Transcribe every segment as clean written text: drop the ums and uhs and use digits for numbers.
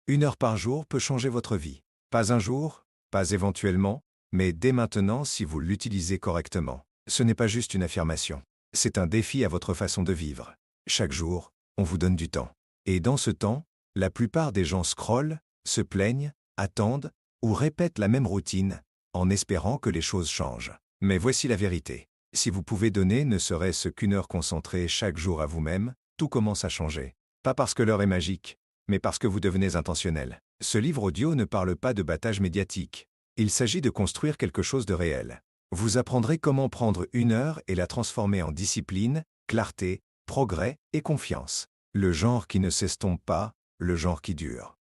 Une heure par jour peut changer votre vie. Pas un jour, pas éventuellement, mais dès maintenant si vous l'utilisez correctement. Ce n'est pas juste une affirmation. C'est un défi à votre façon de vivre. Chaque jour, on vous donne du temps. Et dans ce temps, la plupart des gens scrollent, se plaignent, attendent ou répètent la même routine, en espérant que les choses changent. Mais voici la vérité. Si vous pouvez donner ne serait-ce qu'une heure concentrée chaque jour à vous-même, tout commence à changer. Pas parce que l'heure est magique, mais parce que vous devenez intentionnel. Ce livre audio ne parle pas de battage médiatique. Il s'agit de construire quelque chose de réel. Vous apprendrez comment prendre une heure et la transformer en discipline, clarté, progrès et confiance. Le genre qui ne s'estompe pas, le genre qui dure.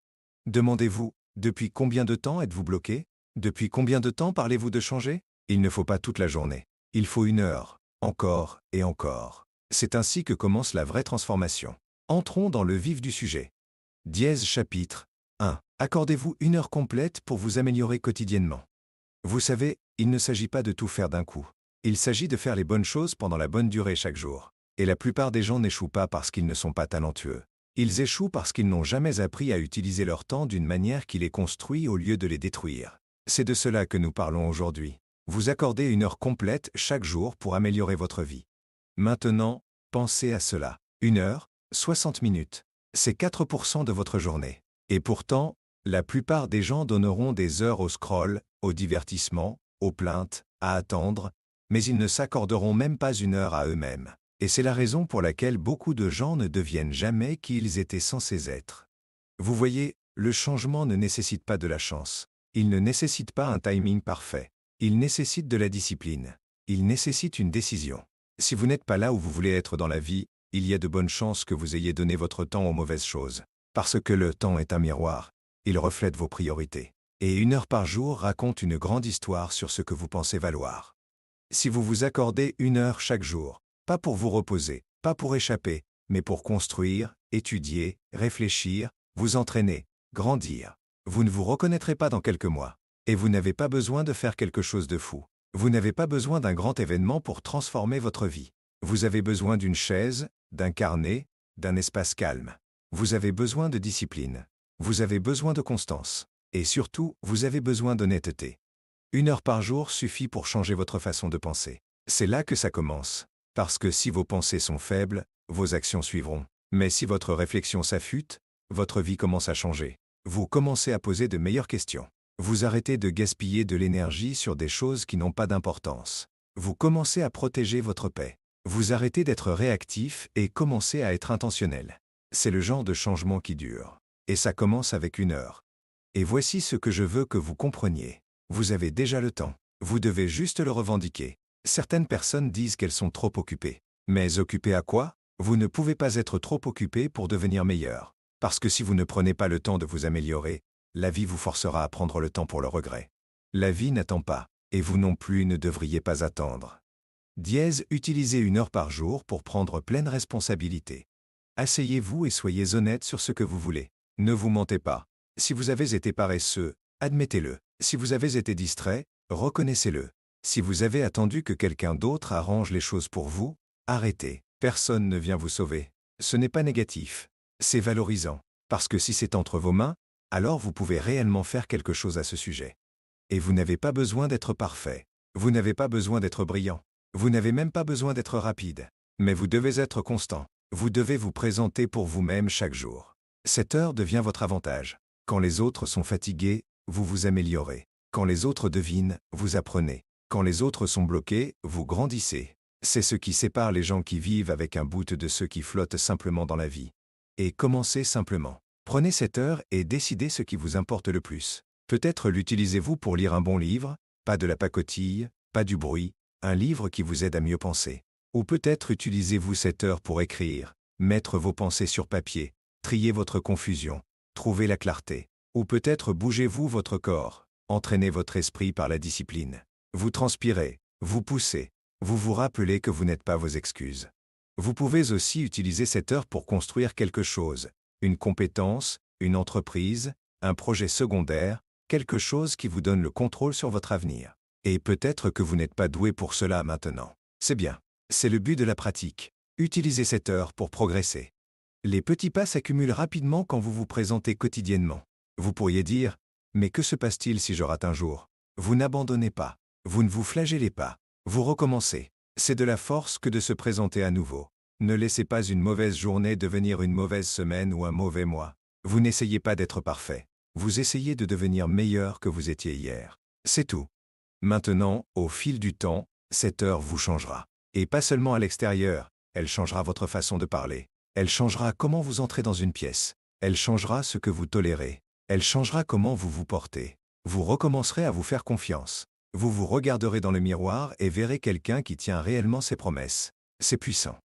Demandez-vous, depuis combien de temps êtes-vous bloqué? Depuis combien de temps parlez-vous de changer? Il ne faut pas toute la journée. Il faut une heure, encore et encore. C'est ainsi que commence la vraie transformation. Entrons dans le vif du sujet. Dièse chapitre 1. Accordez-vous une heure complète pour vous améliorer quotidiennement. Vous savez, il ne s'agit pas de tout faire d'un coup. Il s'agit de faire les bonnes choses pendant la bonne durée chaque jour. Et la plupart des gens n'échouent pas parce qu'ils ne sont pas talentueux. Ils échouent parce qu'ils n'ont jamais appris à utiliser leur temps d'une manière qui les construit au lieu de les détruire. C'est de cela que nous parlons aujourd'hui. Vous accordez une heure complète chaque jour pour améliorer votre vie. Maintenant, pensez à cela. Une heure, 60 minutes. C'est 4% de votre journée. Et pourtant, la plupart des gens donneront des heures au scroll, au divertissement, aux plaintes, à attendre, mais ils ne s'accorderont même pas une heure à eux-mêmes. Et c'est la raison pour laquelle beaucoup de gens ne deviennent jamais qui ils étaient censés être. Vous voyez, le changement ne nécessite pas de la chance. Il ne nécessite pas un timing parfait. Il nécessite de la discipline. Il nécessite une décision. Si vous n'êtes pas là où vous voulez être dans la vie, il y a de bonnes chances que vous ayez donné votre temps aux mauvaises choses. Parce que le temps est un miroir. Il reflète vos priorités. Et une heure par jour raconte une grande histoire sur ce que vous pensez valoir. Si vous vous accordez une heure chaque jour, pas pour vous reposer, pas pour échapper, mais pour construire, étudier, réfléchir, vous entraîner, grandir, vous ne vous reconnaîtrez pas dans quelques mois. Et vous n'avez pas besoin de faire quelque chose de fou. Vous n'avez pas besoin d'un grand événement pour transformer votre vie. Vous avez besoin d'une chaise, d'un carnet, d'un espace calme. Vous avez besoin de discipline. Vous avez besoin de constance. Et surtout, vous avez besoin d'honnêteté. Une heure par jour suffit pour changer votre façon de penser. C'est là que ça commence. Parce que si vos pensées sont faibles, vos actions suivront. Mais si votre réflexion s'affûte, votre vie commence à changer. Vous commencez à poser de meilleures questions. Vous arrêtez de gaspiller de l'énergie sur des choses qui n'ont pas d'importance. Vous commencez à protéger votre paix. Vous arrêtez d'être réactif et commencez à être intentionnel. C'est le genre de changement qui dure. Et ça commence avec une heure. Et voici ce que je veux que vous compreniez. Vous avez déjà le temps. Vous devez juste le revendiquer. Certaines personnes disent qu'elles sont trop occupées. Mais occupées à quoi? Vous ne pouvez pas être trop occupé pour devenir meilleur. Parce que si vous ne prenez pas le temps de vous améliorer, la vie vous forcera à prendre le temps pour le regret. La vie n'attend pas, et vous non plus ne devriez pas attendre. Dièse, utilisez une heure par jour pour prendre pleine responsabilité. Asseyez-vous et soyez honnête sur ce que vous voulez. Ne vous mentez pas. Si vous avez été paresseux, admettez-le. Si vous avez été distrait, reconnaissez-le. Si vous avez attendu que quelqu'un d'autre arrange les choses pour vous, arrêtez. Personne ne vient vous sauver. Ce n'est pas négatif. C'est valorisant. Parce que si c'est entre vos mains, alors vous pouvez réellement faire quelque chose à ce sujet. Et vous n'avez pas besoin d'être parfait. Vous n'avez pas besoin d'être brillant. Vous n'avez même pas besoin d'être rapide. Mais vous devez être constant. Vous devez vous présenter pour vous-même chaque jour. Cette heure devient votre avantage. Quand les autres sont fatigués, vous vous améliorez. Quand les autres devinent, vous apprenez. Quand les autres sont bloqués, vous grandissez. C'est ce qui sépare les gens qui vivent avec un bout de ceux qui flottent simplement dans la vie. Et commencez simplement. Prenez cette heure et décidez ce qui vous importe le plus. Peut-être l'utilisez-vous pour lire un bon livre, pas de la pacotille, pas du bruit, un livre qui vous aide à mieux penser. Ou peut-être utilisez-vous cette heure pour écrire, mettre vos pensées sur papier, trier votre confusion, trouver la clarté. Ou peut-être bougez-vous votre corps, entraînez votre esprit par la discipline. Vous transpirez, vous poussez, vous vous rappelez que vous n'êtes pas vos excuses. Vous pouvez aussi utiliser cette heure pour construire quelque chose, une compétence, une entreprise, un projet secondaire, quelque chose qui vous donne le contrôle sur votre avenir. Et peut-être que vous n'êtes pas doué pour cela maintenant. C'est bien. C'est le but de la pratique. Utilisez cette heure pour progresser. Les petits pas s'accumulent rapidement quand vous vous présentez quotidiennement. Vous pourriez dire, mais que se passe-t-il si je rate un jour? Vous n'abandonnez pas. Vous ne vous flagellez pas. Vous recommencez. C'est de la force que de se présenter à nouveau. Ne laissez pas une mauvaise journée devenir une mauvaise semaine ou un mauvais mois. Vous n'essayez pas d'être parfait. Vous essayez de devenir meilleur que vous étiez hier. C'est tout. Maintenant, au fil du temps, cette heure vous changera. Et pas seulement à l'extérieur, elle changera votre façon de parler. Elle changera comment vous entrez dans une pièce. Elle changera ce que vous tolérez. Elle changera comment vous vous portez. Vous recommencerez à vous faire confiance. Vous vous regarderez dans le miroir et verrez quelqu'un qui tient réellement ses promesses. C'est puissant.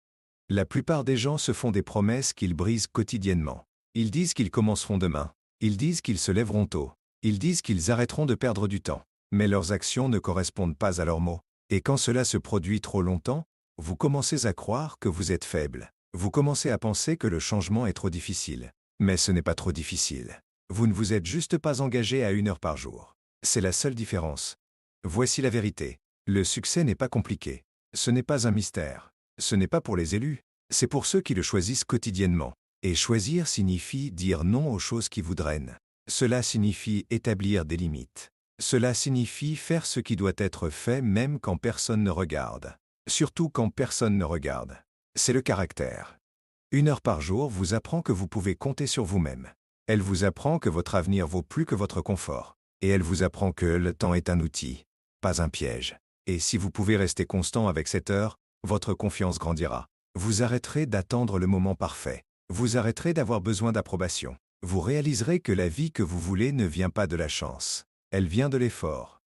La plupart des gens se font des promesses qu'ils brisent quotidiennement. Ils disent qu'ils commenceront demain. Ils disent qu'ils se lèveront tôt. Ils disent qu'ils arrêteront de perdre du temps. Mais leurs actions ne correspondent pas à leurs mots. Et quand cela se produit trop longtemps, vous commencez à croire que vous êtes faible. Vous commencez à penser que le changement est trop difficile. Mais ce n'est pas trop difficile. Vous ne vous êtes juste pas engagé à 1 heure par jour. C'est la seule différence. Voici la vérité. Le succès n'est pas compliqué. Ce n'est pas un mystère. Ce n'est pas pour les élus. C'est pour ceux qui le choisissent quotidiennement. Et choisir signifie dire non aux choses qui vous drainent. Cela signifie établir des limites. Cela signifie faire ce qui doit être fait même quand personne ne regarde. Surtout quand personne ne regarde. C'est le caractère. 1 heure par jour vous apprend que vous pouvez compter sur vous-même. Elle vous apprend que votre avenir vaut plus que votre confort. Et elle vous apprend que le temps est un outil, pas un piège. Et si vous pouvez rester constant avec cette heure, votre confiance grandira. Vous arrêterez d'attendre le moment parfait. Vous arrêterez d'avoir besoin d'approbation. Vous réaliserez que la vie que vous voulez ne vient pas de la chance. Elle vient de l'effort.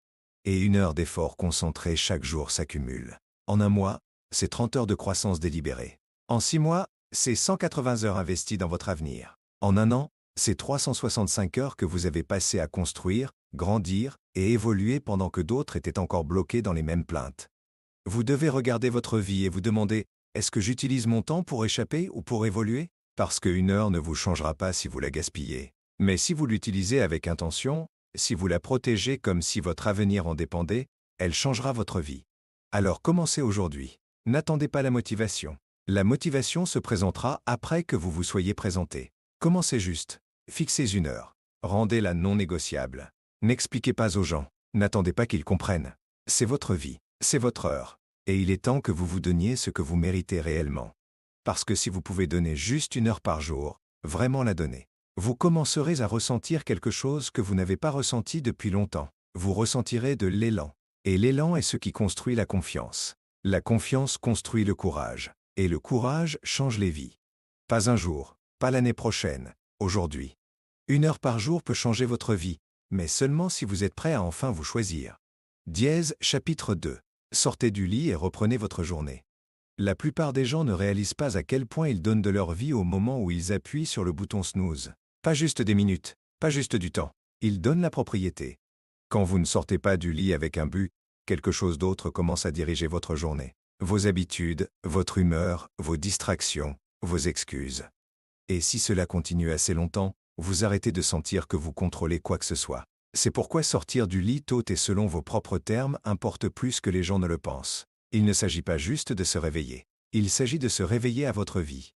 Et 1 heure d'effort concentré chaque jour s'accumule. En 1 mois, c'est 30 heures de croissance délibérée. En 6 mois, c'est 180 heures investies dans votre avenir. En 1 an, c'est 365 heures que vous avez passées à construire, grandir et évoluer pendant que d'autres étaient encore bloqués dans les mêmes plaintes. Vous devez regarder votre vie et vous demander, est-ce que j'utilise mon temps pour échapper ou pour évoluer? Parce que 1 heure ne vous changera pas si vous la gaspillez. Mais si vous l'utilisez avec intention, si vous la protégez comme si votre avenir en dépendait, elle changera votre vie. Alors commencez aujourd'hui. N'attendez pas la motivation. La motivation se présentera après que vous vous soyez présenté. Commencez juste. Fixez 1 heure. Rendez-la non négociable. N'expliquez pas aux gens. N'attendez pas qu'ils comprennent. C'est votre vie. C'est votre heure. Et il est temps que vous vous donniez ce que vous méritez réellement. Parce que si vous pouvez donner juste 1 heure par jour, vraiment la donner, vous commencerez à ressentir quelque chose que vous n'avez pas ressenti depuis longtemps. Vous ressentirez de l'élan. Et l'élan est ce qui construit la confiance. La confiance construit le courage. Et le courage change les vies. Pas un jour, pas l'année prochaine, aujourd'hui. 1 heure par jour peut changer votre vie, mais seulement si vous êtes prêt à enfin vous choisir. Dièse, chapitre 2. Sortez du lit et reprenez votre journée. La plupart des gens ne réalisent pas à quel point ils donnent de leur vie au moment où ils appuient sur le bouton snooze. Pas juste des minutes, pas juste du temps. Ils donnent la propriété. Quand vous ne sortez pas du lit avec un but, quelque chose d'autre commence à diriger votre journée. Vos habitudes, votre humeur, vos distractions, vos excuses. Et si cela continue assez longtemps, vous arrêtez de sentir que vous contrôlez quoi que ce soit. C'est pourquoi sortir du lit tôt et selon vos propres termes importe plus que les gens ne le pensent. Il ne s'agit pas juste de se réveiller. Il s'agit de se réveiller à votre vie.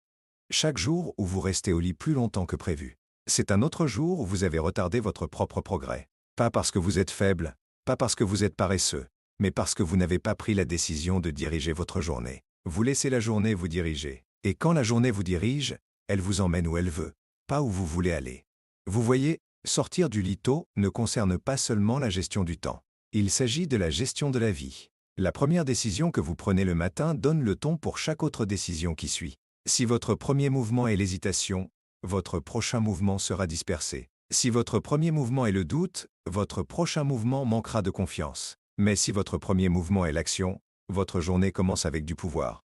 Chaque jour où vous restez au lit plus longtemps que prévu, c'est un autre jour où vous avez retardé votre propre progrès. Pas parce que vous êtes faible, pas parce que vous êtes paresseux, mais parce que vous n'avez pas pris la décision de diriger votre journée. Vous laissez la journée vous diriger. Et quand la journée vous dirige, elle vous emmène où elle veut, pas où vous voulez aller. Vous voyez, sortir du lit tôt ne concerne pas seulement la gestion du temps. Il s'agit de la gestion de la vie. La première décision que vous prenez le matin donne le ton pour chaque autre décision qui suit. Si votre premier mouvement est l'hésitation, votre prochain mouvement sera dispersé. Si votre premier mouvement est le doute, votre prochain mouvement manquera de confiance. Mais si votre premier mouvement est l'action, votre journée commence avec du pouvoir.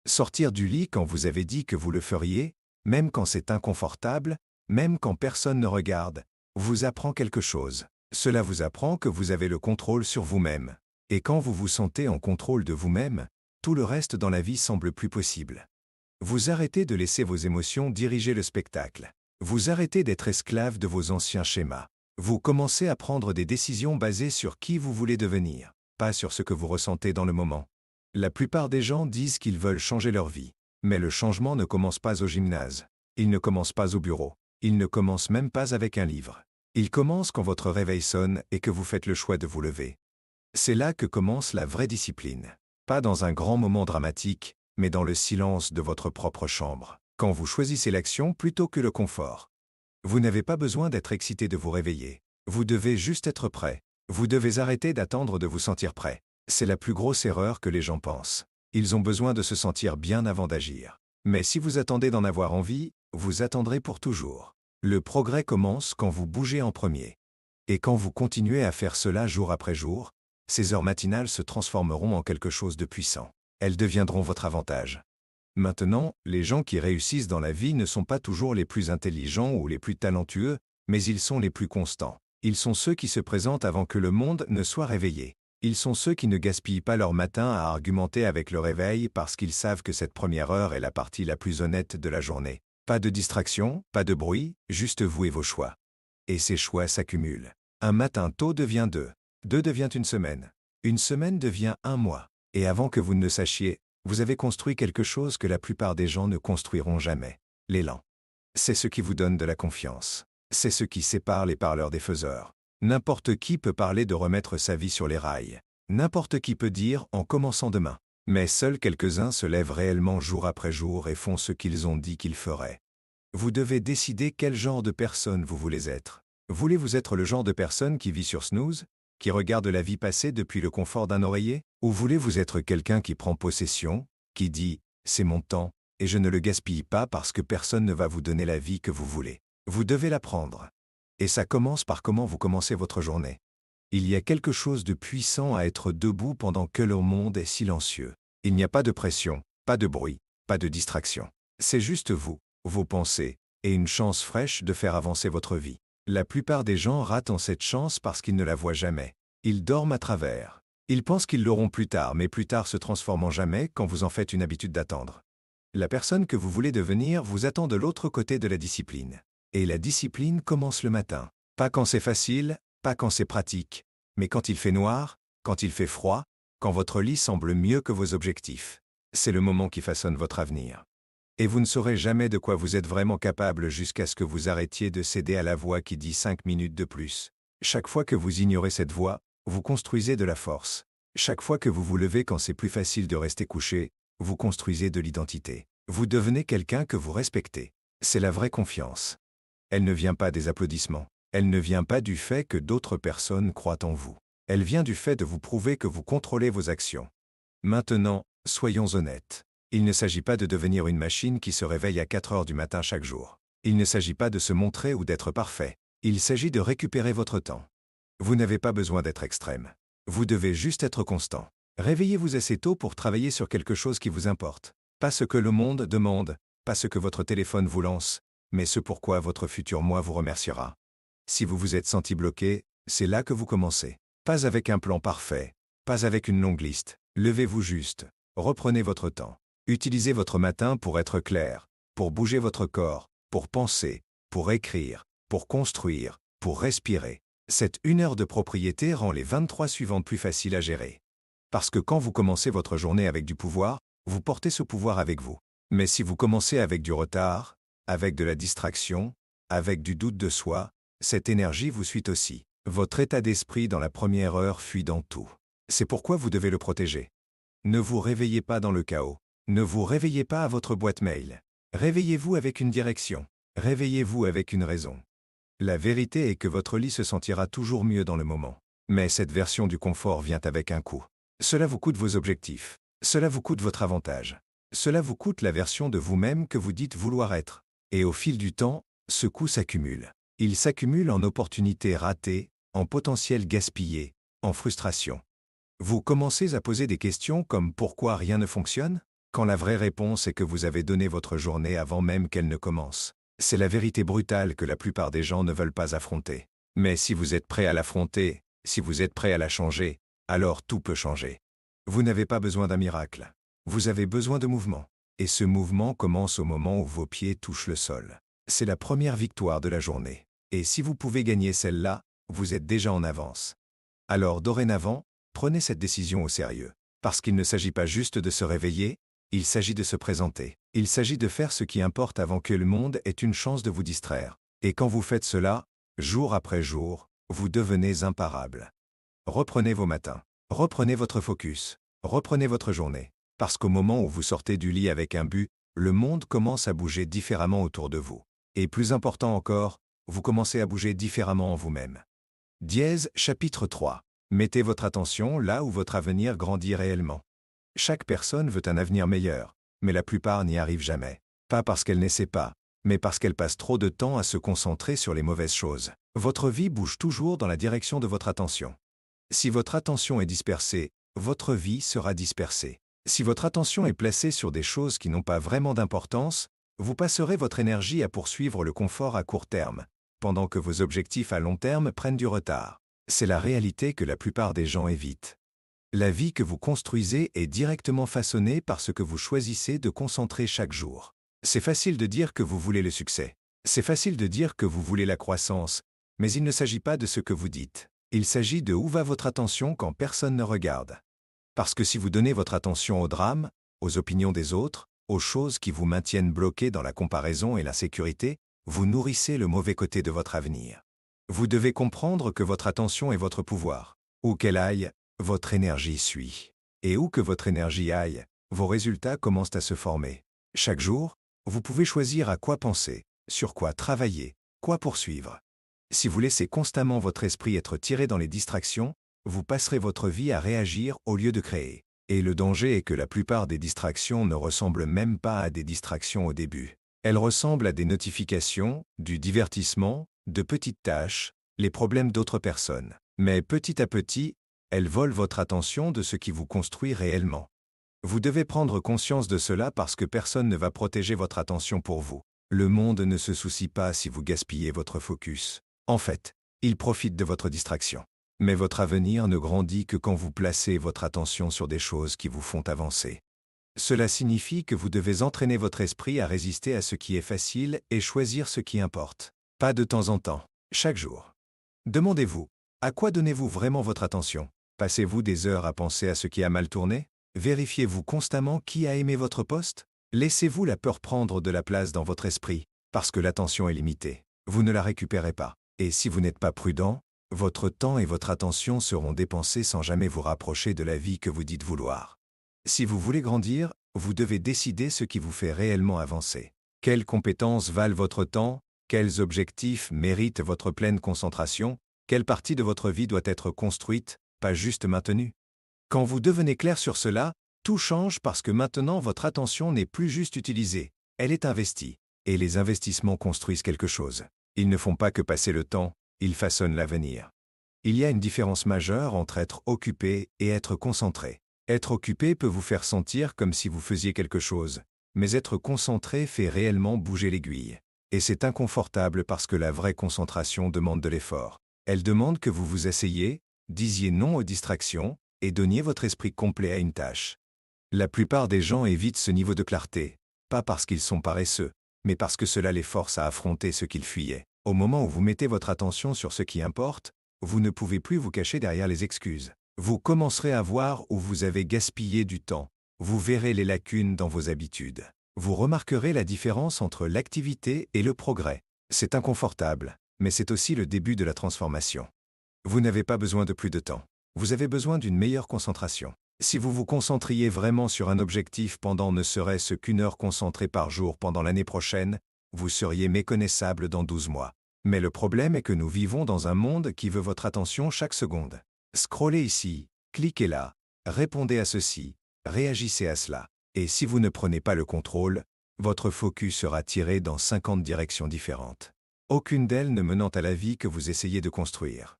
Sortir du lit quand vous avez dit que vous le feriez, même quand c'est inconfortable, même quand personne ne regarde, vous apprend quelque chose. Cela vous apprend que vous avez le contrôle sur vous-même. Et quand vous vous sentez en contrôle de vous-même, tout le reste dans la vie semble plus possible. Vous arrêtez de laisser vos émotions diriger le spectacle. Vous arrêtez d'être esclave de vos anciens schémas. Vous commencez à prendre des décisions basées sur qui vous voulez devenir, pas sur ce que vous ressentez dans le moment. La plupart des gens disent qu'ils veulent changer leur vie. Mais le changement ne commence pas au gymnase. Il ne commence pas au bureau. Il ne commence même pas avec un livre. Il commence quand votre réveil sonne et que vous faites le choix de vous lever. C'est là que commence la vraie discipline. Pas dans un grand moment dramatique, mais dans le silence de votre propre chambre, quand vous choisissez l'action plutôt que le confort. Vous n'avez pas besoin d'être excité de vous réveiller. Vous devez juste être prêt. Vous devez arrêter d'attendre de vous sentir prêt. C'est la plus grosse erreur que les gens pensent. Ils ont besoin de se sentir bien avant d'agir. Mais si vous attendez d'en avoir envie, vous attendrez pour toujours. Le progrès commence quand vous bougez en premier. Et quand vous continuez à faire cela jour après jour, ces heures matinales se transformeront en quelque chose de puissant. Elles deviendront votre avantage. Maintenant, les gens qui réussissent dans la vie ne sont pas toujours les plus intelligents ou les plus talentueux, mais ils sont les plus constants. Ils sont ceux qui se présentent avant que le monde ne soit réveillé. Ils sont ceux qui ne gaspillent pas leur matin à argumenter avec le réveil parce qu'ils savent que cette première heure est la partie la plus honnête de la journée. Pas de distraction, pas de bruit, juste vous et vos choix. Et ces choix s'accumulent. Un matin tôt devient 2. 2 devient une semaine. Une semaine devient un mois. Et avant que vous ne le sachiez, vous avez construit quelque chose que la plupart des gens ne construiront jamais. L'élan. C'est ce qui vous donne de la confiance. C'est ce qui sépare les parleurs des faiseurs. N'importe qui peut parler de remettre sa vie sur les rails. N'importe qui peut dire « en commençant demain ». Mais seuls quelques-uns se lèvent réellement jour après jour et font ce qu'ils ont dit qu'ils feraient. Vous devez décider quel genre de personne vous voulez être. Voulez-vous être le genre de personne qui vit sur snooze, qui regarde la vie passer depuis le confort d'un oreiller? Ou voulez-vous être quelqu'un qui prend possession, qui dit « c'est mon temps, et je ne le gaspille pas parce que personne ne va vous donner la vie que vous voulez ». Vous devez la prendre. Et ça commence par comment vous commencez votre journée. Il y a quelque chose de puissant à être debout pendant que le monde est silencieux. Il n'y a pas de pression, pas de bruit, pas de distraction. C'est juste vous, vos pensées, et une chance fraîche de faire avancer votre vie. La plupart des gens ratent cette chance parce qu'ils ne la voient jamais. Ils dorment à travers. Ils pensent qu'ils l'auront plus tard, mais plus tard se transforme en jamais quand vous en faites une habitude d'attendre. La personne que vous voulez devenir vous attend de l'autre côté de la discipline. Et la discipline commence le matin. Pas quand c'est facile, pas quand c'est pratique, mais quand il fait noir, quand il fait froid, quand votre lit semble mieux que vos objectifs. C'est le moment qui façonne votre avenir. Et vous ne saurez jamais de quoi vous êtes vraiment capable jusqu'à ce que vous arrêtiez de céder à la voix qui dit 5 minutes de plus. Chaque fois que vous ignorez cette voix, vous construisez de la force. Chaque fois que vous vous levez quand c'est plus facile de rester couché, vous construisez de l'identité. Vous devenez quelqu'un que vous respectez. C'est la vraie confiance. Elle ne vient pas des applaudissements. Elle ne vient pas du fait que d'autres personnes croient en vous. Elle vient du fait de vous prouver que vous contrôlez vos actions. Maintenant, soyons honnêtes. Il ne s'agit pas de devenir une machine qui se réveille à 4 heures du matin chaque jour. Il ne s'agit pas de se montrer ou d'être parfait. Il s'agit de récupérer votre temps. Vous n'avez pas besoin d'être extrême. Vous devez juste être constant. Réveillez-vous assez tôt pour travailler sur quelque chose qui vous importe. Pas ce que le monde demande, pas ce que votre téléphone vous lance, mais ce pourquoi votre futur moi vous remerciera. Si vous vous êtes senti bloqué, c'est là que vous commencez. Pas avec un plan parfait, pas avec une longue liste. Levez-vous juste. Reprenez votre temps. Utilisez votre matin pour être clair, pour bouger votre corps, pour penser, pour écrire, pour construire, pour respirer. Cette 1 heure de propriété rend les 23 suivantes plus faciles à gérer. Parce que quand vous commencez votre journée avec du pouvoir, vous portez ce pouvoir avec vous. Mais si vous commencez avec du retard, avec de la distraction, avec du doute de soi, cette énergie vous suit aussi. Votre état d'esprit dans la première heure fuit dans tout. C'est pourquoi vous devez le protéger. Ne vous réveillez pas dans le chaos. Ne vous réveillez pas à votre boîte mail. Réveillez-vous avec une direction. Réveillez-vous avec une raison. La vérité est que votre lit se sentira toujours mieux dans le moment. Mais cette version du confort vient avec un coût. Cela vous coûte vos objectifs. Cela vous coûte votre avantage. Cela vous coûte la version de vous-même que vous dites vouloir être. Et au fil du temps, ce coût s'accumule. Il s'accumule en opportunités ratées, en potentiel gaspillé, en frustration. Vous commencez à poser des questions comme pourquoi rien ne fonctionne, quand la vraie réponse est que vous avez donné votre journée avant même qu'elle ne commence. C'est la vérité brutale que la plupart des gens ne veulent pas affronter. Mais si vous êtes prêt à l'affronter, si vous êtes prêt à la changer, alors tout peut changer. Vous n'avez pas besoin d'un miracle. Vous avez besoin de mouvement. Et ce mouvement commence au moment où vos pieds touchent le sol. C'est la première victoire de la journée. Et si vous pouvez gagner celle-là, vous êtes déjà en avance. Alors dorénavant, prenez cette décision au sérieux. Parce qu'il ne s'agit pas juste de se réveiller, il s'agit de se présenter. Il s'agit de faire ce qui importe avant que le monde ait une chance de vous distraire. Et quand vous faites cela, Jour après jour, vous devenez imparable. Reprenez vos matins. Reprenez votre focus. Reprenez votre journée. Parce qu'au moment où vous sortez du lit avec un but, le monde commence à bouger différemment autour de vous. Et plus important encore, vous commencez à bouger différemment en vous-même. Dièse, chapitre 3. Mettez votre attention là où votre avenir grandit réellement. Chaque personne veut un avenir meilleur, mais la plupart n'y arrivent jamais. Pas parce qu'elle n'essaie pas, mais parce qu'elle passe trop de temps à se concentrer sur les mauvaises choses. Votre vie bouge toujours dans la direction de votre attention. Si votre attention est dispersée, votre vie sera dispersée. Si votre attention est placée sur des choses qui n'ont pas vraiment d'importance, vous passerez votre énergie à poursuivre le confort à court terme, pendant que vos objectifs à long terme prennent du retard. C'est la réalité que la plupart des gens évitent. La vie que vous construisez est directement façonnée par ce que vous choisissez de concentrer chaque jour. C'est facile de dire que vous voulez le succès. C'est facile de dire que vous voulez la croissance, mais il ne s'agit pas de ce que vous dites. Il s'agit de où va votre attention quand personne ne regarde. Parce que si vous donnez votre attention au drame, aux opinions des autres, aux choses qui vous maintiennent bloqué dans la comparaison et l'insécurité, vous nourrissez le mauvais côté de votre avenir. Vous devez comprendre que votre attention est votre pouvoir. Où qu'elle aille, votre énergie suit. Et où que votre énergie aille, vos résultats commencent à se former. Chaque jour, vous pouvez choisir à quoi penser, sur quoi travailler, quoi poursuivre. Si vous laissez constamment votre esprit être tiré dans les distractions, vous passerez votre vie à réagir au lieu de créer. Et le danger est que la plupart des distractions ne ressemblent même pas à des distractions au début. Elles ressemblent à des notifications, du divertissement, de petites tâches, les problèmes d'autres personnes. Mais petit à petit, elles volent votre attention de ce qui vous construit réellement. Vous devez prendre conscience de cela parce que personne ne va protéger votre attention pour vous. Le monde ne se soucie pas si vous gaspillez votre focus. En fait, il profite de votre distraction. Mais votre avenir ne grandit que quand vous placez votre attention sur des choses qui vous font avancer. Cela signifie que vous devez entraîner votre esprit à résister à ce qui est facile et choisir ce qui importe. Pas de temps en temps, chaque jour. Demandez-vous, à quoi donnez-vous vraiment votre attention? Passez-vous des heures à penser à ce qui a mal tourné? Vérifiez-vous constamment qui a aimé votre poste? Laissez-vous la peur prendre de la place dans votre esprit, parce que l'attention est limitée. Vous ne la récupérez pas. Et si vous n'êtes pas prudent, votre temps et votre attention seront dépensés sans jamais vous rapprocher de la vie que vous dites vouloir. Si vous voulez grandir, vous devez décider ce qui vous fait réellement avancer. Quelles compétences valent votre temps? Quels objectifs méritent votre pleine concentration? Quelle partie de votre vie doit être construite, pas juste maintenue? Quand vous devenez clair sur cela, tout change parce que maintenant votre attention n'est plus juste utilisée, elle est investie. Et les investissements construisent quelque chose. Ils ne font pas que passer le temps, ils façonnent l'avenir. Il y a une différence majeure entre être occupé et être concentré. Être occupé peut vous faire sentir comme si vous faisiez quelque chose, mais être concentré fait réellement bouger l'aiguille. Et c'est inconfortable parce que la vraie concentration demande de l'effort. Elle demande que vous vous asseyez, disiez non aux distractions et donniez votre esprit complet à une tâche. La plupart des gens évitent ce niveau de clarté, pas parce qu'ils sont paresseux, mais parce que cela les force à affronter ce qu'ils fuyaient. Au moment où vous mettez votre attention sur ce qui importe, vous ne pouvez plus vous cacher derrière les excuses. Vous commencerez à voir où vous avez gaspillé du temps. Vous verrez les lacunes dans vos habitudes. Vous remarquerez la différence entre l'activité et le progrès. C'est inconfortable, mais c'est aussi le début de la transformation. Vous n'avez pas besoin de plus de temps. Vous avez besoin d'une meilleure concentration. Si vous vous concentriez vraiment sur un objectif pendant ne serait-ce qu'une heure concentrée par jour pendant l'année prochaine, vous seriez méconnaissable dans 12 mois. Mais le problème est que nous vivons dans un monde qui veut votre attention chaque seconde. Scrollez ici, cliquez là, répondez à ceci, réagissez à cela. Et si vous ne prenez pas le contrôle, votre focus sera tiré dans 50 directions différentes. Aucune d'elles ne menant à la vie que vous essayez de construire.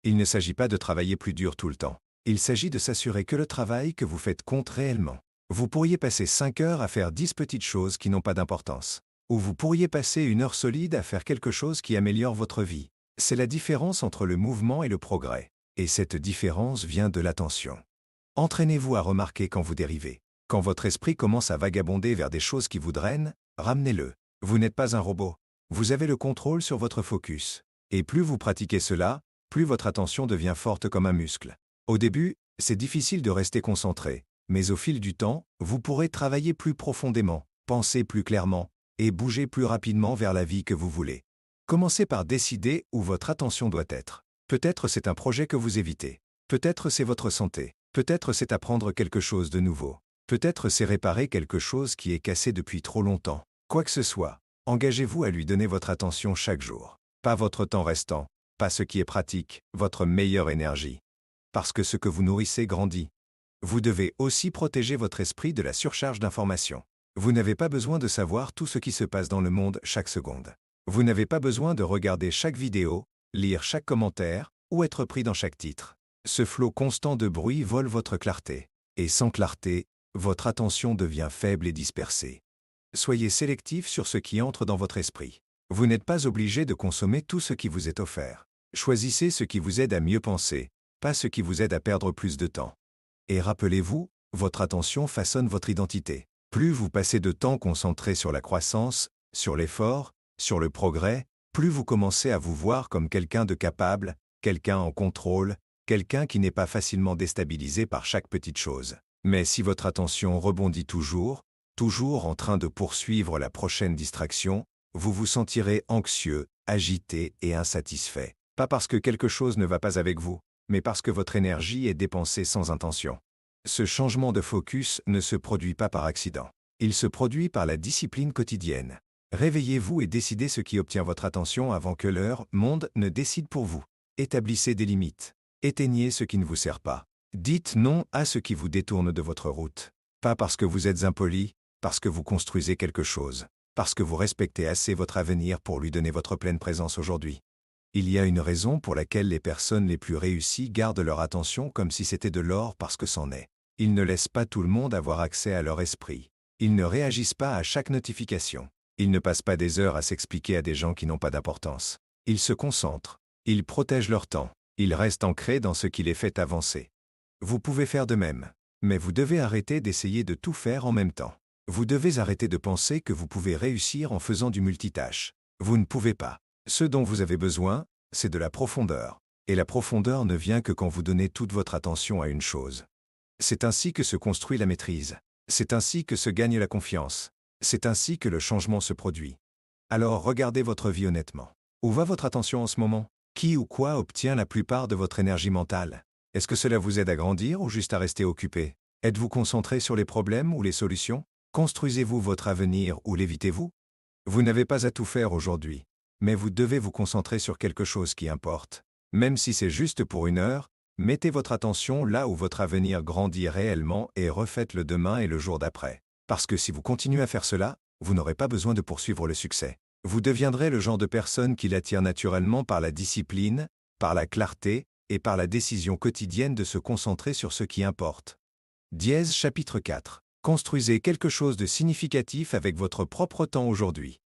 Il ne s'agit pas de travailler plus dur tout le temps. Il s'agit de s'assurer que le travail que vous faites compte réellement. Vous pourriez passer 5 heures à faire 10 petites choses qui n'ont pas d'importance. Ou vous pourriez passer 1 heure solide à faire quelque chose qui améliore votre vie. C'est la différence entre le mouvement et le progrès. Et cette différence vient de l'attention. Entraînez-vous à remarquer quand vous dérivez. Quand votre esprit commence à vagabonder vers des choses qui vous drainent, ramenez-le. Vous n'êtes pas un robot. Vous avez le contrôle sur votre focus. Et plus vous pratiquez cela, plus votre attention devient forte comme un muscle. Au début, c'est difficile de rester concentré, mais au fil du temps, vous pourrez travailler plus profondément, penser plus clairement, et bouger plus rapidement vers la vie que vous voulez. Commencez par décider où votre attention doit être. Peut-être c'est un projet que vous évitez. Peut-être c'est votre santé. Peut-être c'est apprendre quelque chose de nouveau. Peut-être c'est réparer quelque chose qui est cassé depuis trop longtemps. Quoi que ce soit, engagez-vous à lui donner votre attention chaque jour. Pas votre temps restant, pas ce qui est pratique, votre meilleure énergie. Parce que ce que vous nourrissez grandit. Vous devez aussi protéger votre esprit de la surcharge d'informations. Vous n'avez pas besoin de savoir tout ce qui se passe dans le monde chaque seconde. Vous n'avez pas besoin de regarder chaque vidéo, lire chaque commentaire ou être pris dans chaque titre. Ce flot constant de bruit vole votre clarté. Et sans clarté, votre attention devient faible et dispersée. Soyez sélectif sur ce qui entre dans votre esprit. Vous n'êtes pas obligé de consommer tout ce qui vous est offert. Choisissez ce qui vous aide à mieux penser, pas ce qui vous aide à perdre plus de temps. Et rappelez-vous, votre attention façonne votre identité. Plus vous passez de temps concentré sur la croissance, sur l'effort, sur le progrès, plus vous commencez à vous voir comme quelqu'un de capable, quelqu'un en contrôle, quelqu'un qui n'est pas facilement déstabilisé par chaque petite chose. Mais si votre attention rebondit toujours en train de poursuivre la prochaine distraction, vous vous sentirez anxieux, agité et insatisfait. Pas parce que quelque chose ne va pas avec vous, mais parce que votre énergie est dépensée sans intention. Ce changement de focus ne se produit pas par accident. Il se produit par la discipline quotidienne. Réveillez-vous et décidez ce qui obtient votre attention avant que leur monde ne décide pour vous. Établissez des limites. Éteignez ce qui ne vous sert pas. Dites non à ce qui vous détourne de votre route. Pas parce que vous êtes impoli, parce que vous construisez quelque chose. Parce que vous respectez assez votre avenir pour lui donner votre pleine présence aujourd'hui. Il y a une raison pour laquelle les personnes les plus réussies gardent leur attention comme si c'était de l'or parce que c'en est. Ils ne laissent pas tout le monde avoir accès à leur esprit. Ils ne réagissent pas à chaque notification. Ils ne passent pas des heures à s'expliquer à des gens qui n'ont pas d'importance. Ils se concentrent. Ils protègent leur temps. Ils restent ancrés dans ce qui les fait avancer. Vous pouvez faire de même. Mais vous devez arrêter d'essayer de tout faire en même temps. Vous devez arrêter de penser que vous pouvez réussir en faisant du multitâche. Vous ne pouvez pas. Ce dont vous avez besoin, c'est de la profondeur. Et la profondeur ne vient que quand vous donnez toute votre attention à une chose. C'est ainsi que se construit la maîtrise. C'est ainsi que se gagne la confiance. C'est ainsi que le changement se produit. Alors regardez votre vie honnêtement. Où va votre attention en ce moment? Qui ou quoi obtient la plupart de votre énergie mentale? Est-ce que cela vous aide à grandir ou juste à rester occupé? Êtes-vous concentré sur les problèmes ou les solutions? Construisez-vous votre avenir ou l'évitez-vous? Vous n'avez pas à tout faire aujourd'hui. Mais vous devez vous concentrer sur quelque chose qui importe. Même si c'est juste pour une heure, mettez votre attention là où votre avenir grandit réellement et refaites-le demain et le jour d'après. Parce que si vous continuez à faire cela, vous n'aurez pas besoin de poursuivre le succès. Vous deviendrez le genre de personne qui l'attire naturellement par la discipline, par la clarté et par la décision quotidienne de se concentrer sur ce qui importe. Dièse chapitre 4. Construisez quelque chose de significatif avec votre propre temps aujourd'hui.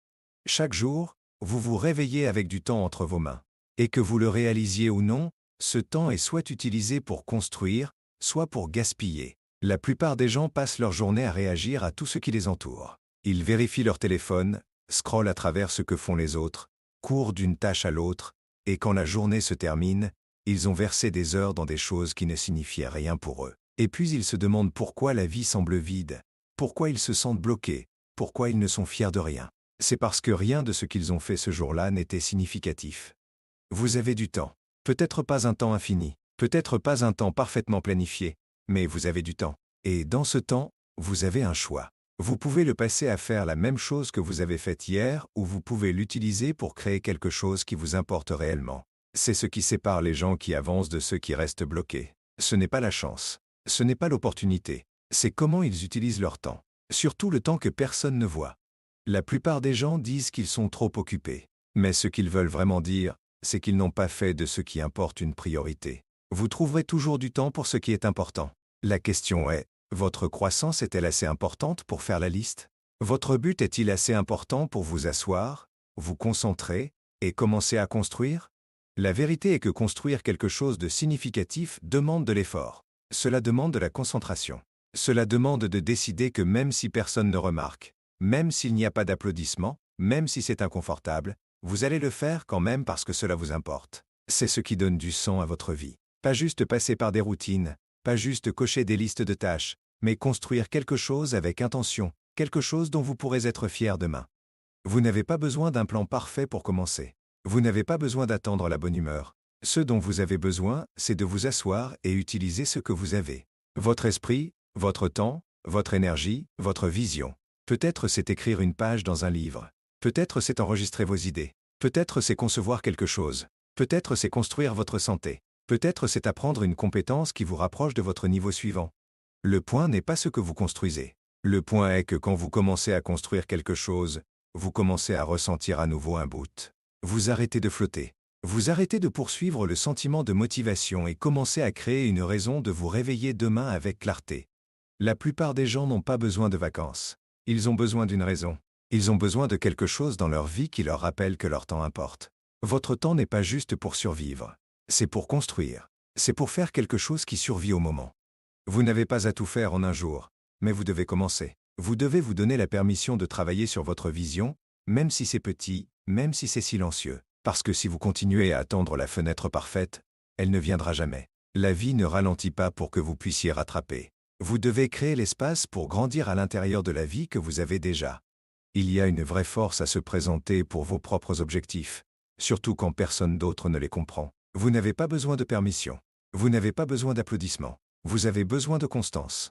Chaque jour, vous vous réveillez avec du temps entre vos mains. Et que vous le réalisiez ou non, ce temps est soit utilisé pour construire, soit pour gaspiller. La plupart des gens passent leur journée à réagir à tout ce qui les entoure. Ils vérifient leur téléphone, scrollent à travers ce que font les autres, courent d'une tâche à l'autre, et quand la journée se termine, ils ont versé des heures dans des choses qui ne signifiaient rien pour eux. Et puis ils se demandent pourquoi la vie semble vide, pourquoi ils se sentent bloqués, pourquoi ils ne sont fiers de rien. C'est parce que rien de ce qu'ils ont fait ce jour-là n'était significatif. Vous avez du temps. Peut-être pas un temps infini, peut-être pas un temps parfaitement planifié, mais vous avez du temps. Et dans ce temps, vous avez un choix. Vous pouvez le passer à faire la même chose que vous avez faite hier ou vous pouvez l'utiliser pour créer quelque chose qui vous importe réellement. C'est ce qui sépare les gens qui avancent de ceux qui restent bloqués. Ce n'est pas la chance. Ce n'est pas l'opportunité. C'est comment ils utilisent leur temps. Surtout le temps que personne ne voit. La plupart des gens disent qu'ils sont trop occupés. Mais ce qu'ils veulent vraiment dire, c'est qu'ils n'ont pas fait de ce qui importe une priorité. Vous trouverez toujours du temps pour ce qui est important. La question est, votre croissance est-elle assez importante pour faire la liste? Votre but est-il assez important pour vous asseoir, vous concentrer et commencer à construire? La vérité est que construire quelque chose de significatif demande de l'effort. Cela demande de la concentration. Cela demande de décider que même si personne ne remarque, même s'il n'y a pas d'applaudissements, même si c'est inconfortable, vous allez le faire quand même parce que cela vous importe. C'est ce qui donne du sens à votre vie. Pas juste passer par des routines, pas juste cocher des listes de tâches, mais construire quelque chose avec intention, quelque chose dont vous pourrez être fier demain. Vous n'avez pas besoin d'un plan parfait pour commencer. Vous n'avez pas besoin d'attendre la bonne humeur. Ce dont vous avez besoin, c'est de vous asseoir et utiliser ce que vous avez. Votre esprit, votre temps, votre énergie, votre vision. Peut-être c'est écrire une page dans un livre. Peut-être c'est enregistrer vos idées. Peut-être c'est concevoir quelque chose. Peut-être c'est construire votre santé. Peut-être c'est apprendre une compétence qui vous rapproche de votre niveau suivant. Le point n'est pas ce que vous construisez. Le point est que quand vous commencez à construire quelque chose, vous commencez à ressentir à nouveau un bout. Vous arrêtez de flotter. Vous arrêtez de poursuivre le sentiment de motivation et commencez à créer une raison de vous réveiller demain avec clarté. La plupart des gens n'ont pas besoin de vacances. Ils ont besoin d'une raison. Ils ont besoin de quelque chose dans leur vie qui leur rappelle que leur temps importe. Votre temps n'est pas juste pour survivre. C'est pour construire. C'est pour faire quelque chose qui survit au moment. Vous n'avez pas à tout faire en un jour, mais vous devez commencer. Vous devez vous donner la permission de travailler sur votre vision, même si c'est petit, même si c'est silencieux. Parce que si vous continuez à attendre la fenêtre parfaite, elle ne viendra jamais. La vie ne ralentit pas pour que vous puissiez rattraper. Vous devez créer l'espace pour grandir à l'intérieur de la vie que vous avez déjà. Il y a une vraie force à se présenter pour vos propres objectifs, surtout quand personne d'autre ne les comprend. Vous n'avez pas besoin de permission. Vous n'avez pas besoin d'applaudissements. Vous avez besoin de constance.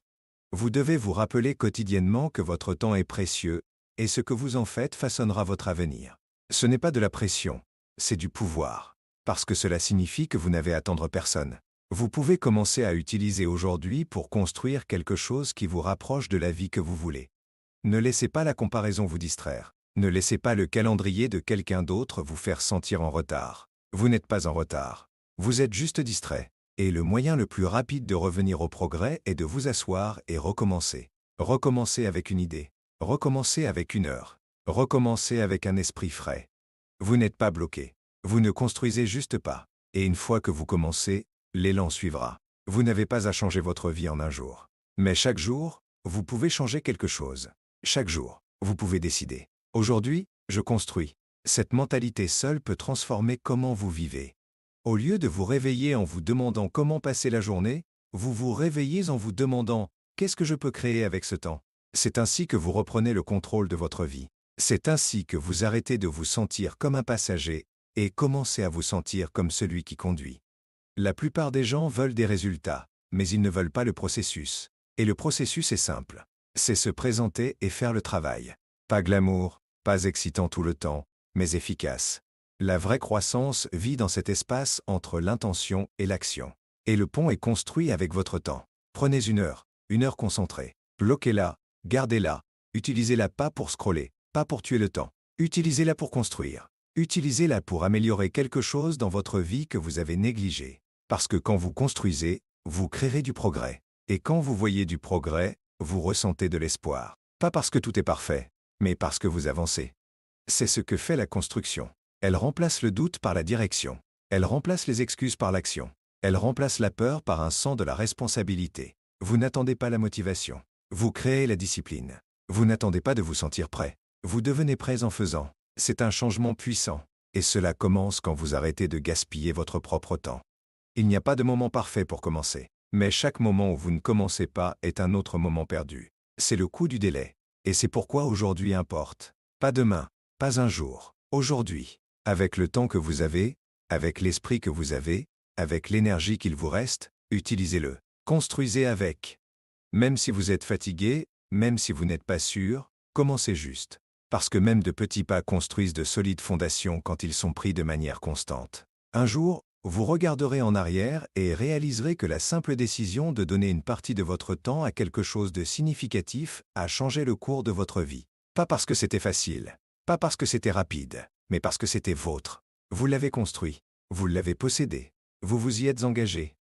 Vous devez vous rappeler quotidiennement que votre temps est précieux, et ce que vous en faites façonnera votre avenir. Ce n'est pas de la pression, c'est du pouvoir. Parce que cela signifie que vous n'avez à attendre personne. Vous pouvez commencer à utiliser aujourd'hui pour construire quelque chose qui vous rapproche de la vie que vous voulez. Ne laissez pas la comparaison vous distraire. Ne laissez pas le calendrier de quelqu'un d'autre vous faire sentir en retard. Vous n'êtes pas en retard. Vous êtes juste distrait. Et le moyen le plus rapide de revenir au progrès est de vous asseoir et recommencer. Recommencer avec une idée. Recommencer avec une heure. Recommencer avec un esprit frais. Vous n'êtes pas bloqué. Vous ne construisez juste pas. Et une fois que vous commencez, l'élan suivra. Vous n'avez pas à changer votre vie en un jour. Mais chaque jour, vous pouvez changer quelque chose. Chaque jour, vous pouvez décider. Aujourd'hui, je construis. Cette mentalité seule peut transformer comment vous vivez. Au lieu de vous réveiller en vous demandant comment passer la journée, vous vous réveillez en vous demandant « Qu'est-ce que je peux créer avec ce temps ?» C'est ainsi que vous reprenez le contrôle de votre vie. C'est ainsi que vous arrêtez de vous sentir comme un passager et commencez à vous sentir comme celui qui conduit. La plupart des gens veulent des résultats, mais ils ne veulent pas le processus. Et le processus est simple. C'est se présenter et faire le travail. Pas glamour, pas excitant tout le temps, mais efficace. La vraie croissance vit dans cet espace entre l'intention et l'action. Et le pont est construit avec votre temps. Prenez une heure concentrée. Bloquez-la, gardez-la. Utilisez-la pas pour scroller, pas pour tuer le temps. Utilisez-la pour construire. Utilisez-la pour améliorer quelque chose dans votre vie que vous avez négligé. Parce que quand vous construisez, vous créerez du progrès. Et quand vous voyez du progrès, vous ressentez de l'espoir. Pas parce que tout est parfait, mais parce que vous avancez. C'est ce que fait la construction. Elle remplace le doute par la direction. Elle remplace les excuses par l'action. Elle remplace la peur par un sens de la responsabilité. Vous n'attendez pas la motivation. Vous créez la discipline. Vous n'attendez pas de vous sentir prêt. Vous devenez prêt en faisant. C'est un changement puissant. Et cela commence quand vous arrêtez de gaspiller votre propre temps. Il n'y a pas de moment parfait pour commencer. Mais chaque moment où vous ne commencez pas est un autre moment perdu. C'est le coût du délai. Et c'est pourquoi aujourd'hui importe. Pas demain, pas un jour. Aujourd'hui. Avec le temps que vous avez, avec l'esprit que vous avez, avec l'énergie qu'il vous reste, utilisez-le. Construisez avec. Même si vous êtes fatigué, même si vous n'êtes pas sûr, commencez juste. Parce que même de petits pas construisent de solides fondations quand ils sont pris de manière constante. Un jour, vous regarderez en arrière et réaliserez que la simple décision de donner une partie de votre temps à quelque chose de significatif a changé le cours de votre vie. Pas parce que c'était facile, pas parce que c'était rapide, mais parce que c'était vôtre. Vous l'avez construit, vous l'avez possédé, vous vous y êtes engagé.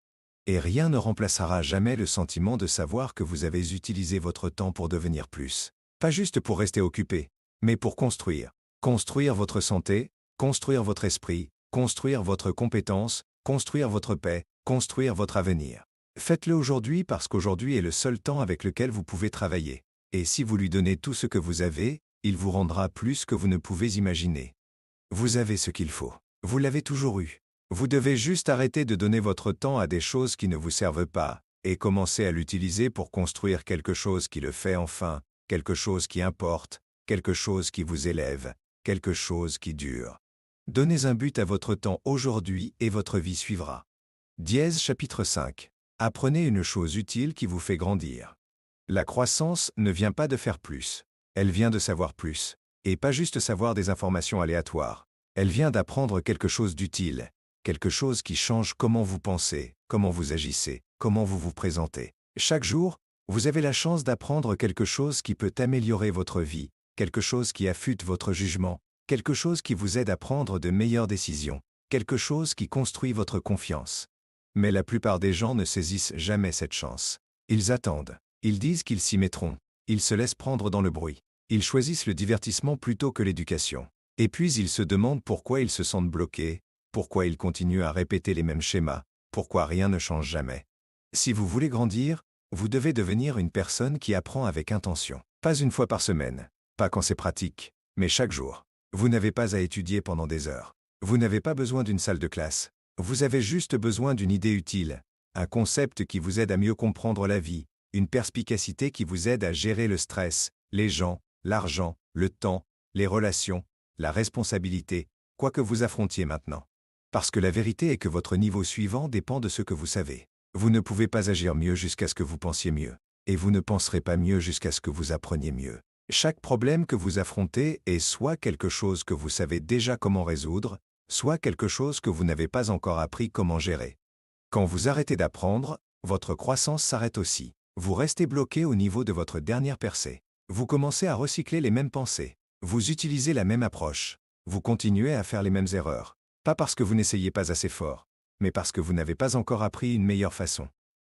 Et rien ne remplacera jamais le sentiment de savoir que vous avez utilisé votre temps pour devenir plus. Pas juste pour rester occupé, mais pour construire. Construire votre santé, construire votre esprit, construire votre compétence, construire votre paix, construire votre avenir. Faites-le aujourd'hui parce qu'aujourd'hui est le seul temps avec lequel vous pouvez travailler. Et si vous lui donnez tout ce que vous avez, il vous rendra plus que vous ne pouvez imaginer. Vous avez ce qu'il faut. Vous l'avez toujours eu. Vous devez juste arrêter de donner votre temps à des choses qui ne vous servent pas, et commencer à l'utiliser pour construire quelque chose qui le fait enfin, quelque chose qui importe, quelque chose qui vous élève, quelque chose qui dure. Donnez un but à votre temps aujourd'hui et votre vie suivra. Dièse chapitre 5. Apprenez une chose utile qui vous fait grandir. La croissance ne vient pas de faire plus. Elle vient de savoir plus. Et pas juste savoir des informations aléatoires. Elle vient d'apprendre quelque chose d'utile. Quelque chose qui change comment vous pensez, comment vous agissez, comment vous vous présentez. Chaque jour, vous avez la chance d'apprendre quelque chose qui peut améliorer votre vie, quelque chose qui affûte votre jugement, quelque chose qui vous aide à prendre de meilleures décisions, quelque chose qui construit votre confiance. Mais la plupart des gens ne saisissent jamais cette chance. Ils attendent, ils disent qu'ils s'y mettront, ils se laissent prendre dans le bruit, ils choisissent le divertissement plutôt que l'éducation. Et puis ils se demandent pourquoi ils se sentent bloqués, pourquoi ils continuent à répéter les mêmes schémas, pourquoi rien ne change jamais. Si vous voulez grandir, vous devez devenir une personne qui apprend avec intention. Pas une fois par semaine, pas quand c'est pratique, mais chaque jour. Vous n'avez pas à étudier pendant des heures. Vous n'avez pas besoin d'une salle de classe. Vous avez juste besoin d'une idée utile, un concept qui vous aide à mieux comprendre la vie, une perspicacité qui vous aide à gérer le stress, les gens, l'argent, le temps, les relations, la responsabilité, quoi que vous affrontiez maintenant. Parce que la vérité est que votre niveau suivant dépend de ce que vous savez. Vous ne pouvez pas agir mieux jusqu'à ce que vous pensiez mieux. Et vous ne penserez pas mieux jusqu'à ce que vous appreniez mieux. Chaque problème que vous affrontez est soit quelque chose que vous savez déjà comment résoudre, soit quelque chose que vous n'avez pas encore appris comment gérer. Quand vous arrêtez d'apprendre, votre croissance s'arrête aussi. Vous restez bloqué au niveau de votre dernière percée. Vous commencez à recycler les mêmes pensées. Vous utilisez la même approche. Vous continuez à faire les mêmes erreurs. Pas parce que vous n'essayez pas assez fort, mais parce que vous n'avez pas encore appris une meilleure façon.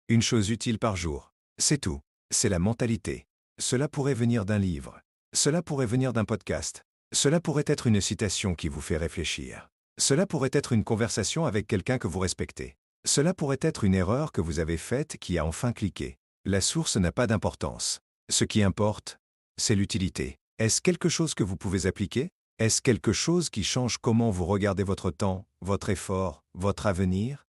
Une chose utile par jour. C'est tout. C'est la mentalité. Cela pourrait venir d'un livre. Cela pourrait venir d'un podcast. Cela pourrait être une citation qui vous fait réfléchir. Cela pourrait être une conversation avec quelqu'un que vous respectez. Cela pourrait être une erreur que vous avez faite qui a enfin cliqué. La source n'a pas d'importance. Ce qui importe, c'est l'utilité. Est-ce quelque chose que vous pouvez appliquer? Est-ce quelque chose qui change comment vous regardez votre temps, votre effort, votre avenir?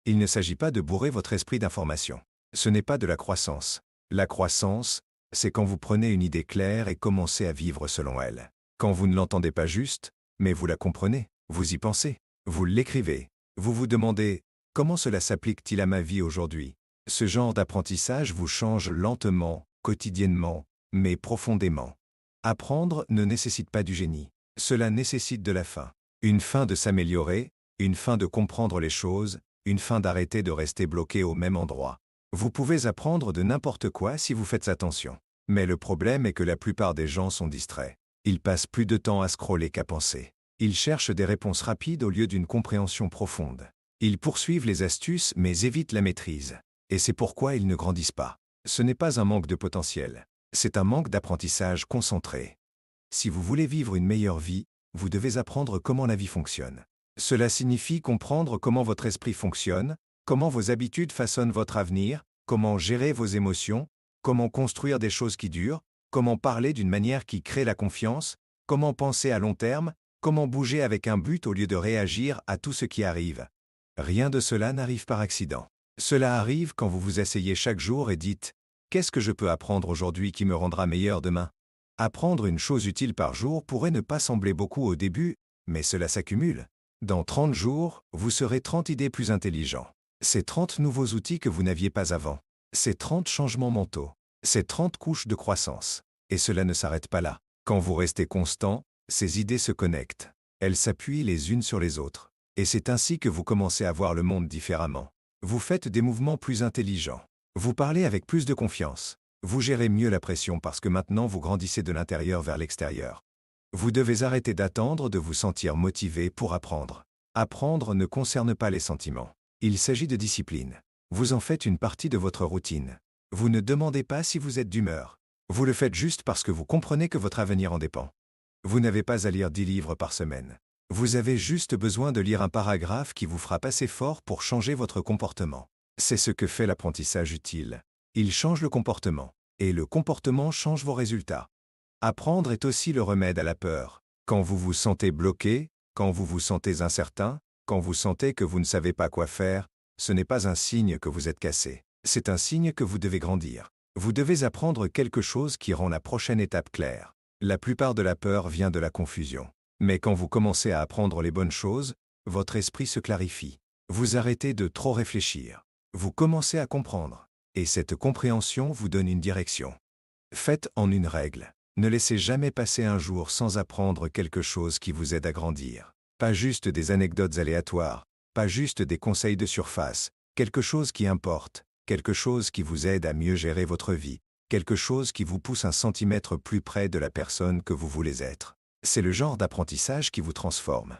Il ne s'agit pas de bourrer votre esprit d'informations. Ce n'est pas de la croissance. La croissance, c'est quand vous prenez une idée claire et commencez à vivre selon elle. Quand vous ne l'entendez pas juste, mais vous la comprenez, vous y pensez, vous l'écrivez, vous vous demandez « Comment cela s'applique-t-il à ma vie aujourd'hui ?» Ce genre d'apprentissage vous change lentement, quotidiennement, mais profondément. Apprendre ne nécessite pas du génie. Cela nécessite de la faim. Une faim de s'améliorer, une faim de comprendre les choses, une faim d'arrêter de rester bloqué au même endroit. Vous pouvez apprendre de n'importe quoi si vous faites attention. Mais le problème est que la plupart des gens sont distraits. Ils passent plus de temps à scroller qu'à penser. Ils cherchent des réponses rapides au lieu d'une compréhension profonde. Ils poursuivent les astuces mais évitent la maîtrise. Et c'est pourquoi ils ne grandissent pas. Ce n'est pas un manque de potentiel. C'est un manque d'apprentissage concentré. Si vous voulez vivre une meilleure vie, vous devez apprendre comment la vie fonctionne. Cela signifie comprendre comment votre esprit fonctionne, comment vos habitudes façonnent votre avenir, comment gérer vos émotions, comment construire des choses qui durent, comment parler d'une manière qui crée la confiance, comment penser à long terme, comment bouger avec un but au lieu de réagir à tout ce qui arrive. Rien de cela n'arrive par accident. Cela arrive quand vous vous asseyez chaque jour et dites « Qu'est-ce que je peux apprendre aujourd'hui qui me rendra meilleur demain ?» Apprendre une chose utile par jour pourrait ne pas sembler beaucoup au début, mais cela s'accumule. Dans 30 jours, vous serez 30 idées plus intelligents. C'est 30 nouveaux outils que vous n'aviez pas avant. C'est 30 changements mentaux. C'est 30 couches de croissance. Et cela ne s'arrête pas là. Quand vous restez constant, ces idées se connectent. Elles s'appuient les unes sur les autres. Et c'est ainsi que vous commencez à voir le monde différemment. Vous faites des mouvements plus intelligents. Vous parlez avec plus de confiance. Vous gérez mieux la pression parce que maintenant vous grandissez de l'intérieur vers l'extérieur. Vous devez arrêter d'attendre de vous sentir motivé pour apprendre. Apprendre ne concerne pas les sentiments. Il s'agit de discipline. Vous en faites une partie de votre routine. Vous ne demandez pas si vous êtes d'humeur. Vous le faites juste parce que vous comprenez que votre avenir en dépend. Vous n'avez pas à lire 10 livres par semaine. Vous avez juste besoin de lire un paragraphe qui vous frappe assez fort pour changer votre comportement. C'est ce que fait l'apprentissage utile. Il change le comportement. Et le comportement change vos résultats. Apprendre est aussi le remède à la peur. Quand vous vous sentez bloqué, quand vous vous sentez incertain, quand vous sentez que vous ne savez pas quoi faire, ce n'est pas un signe que vous êtes cassé. C'est un signe que vous devez grandir. Vous devez apprendre quelque chose qui rend la prochaine étape claire. La plupart de la peur vient de la confusion. Mais quand vous commencez à apprendre les bonnes choses, votre esprit se clarifie. Vous arrêtez de trop réfléchir. Vous commencez à comprendre. Et cette compréhension vous donne une direction. Faites en une règle. Ne laissez jamais passer un jour sans apprendre quelque chose qui vous aide à grandir. Pas juste des anecdotes aléatoires, pas juste des conseils de surface, quelque chose qui importe, quelque chose qui vous aide à mieux gérer votre vie, quelque chose qui vous pousse un centimètre plus près de la personne que vous voulez être. C'est le genre d'apprentissage qui vous transforme.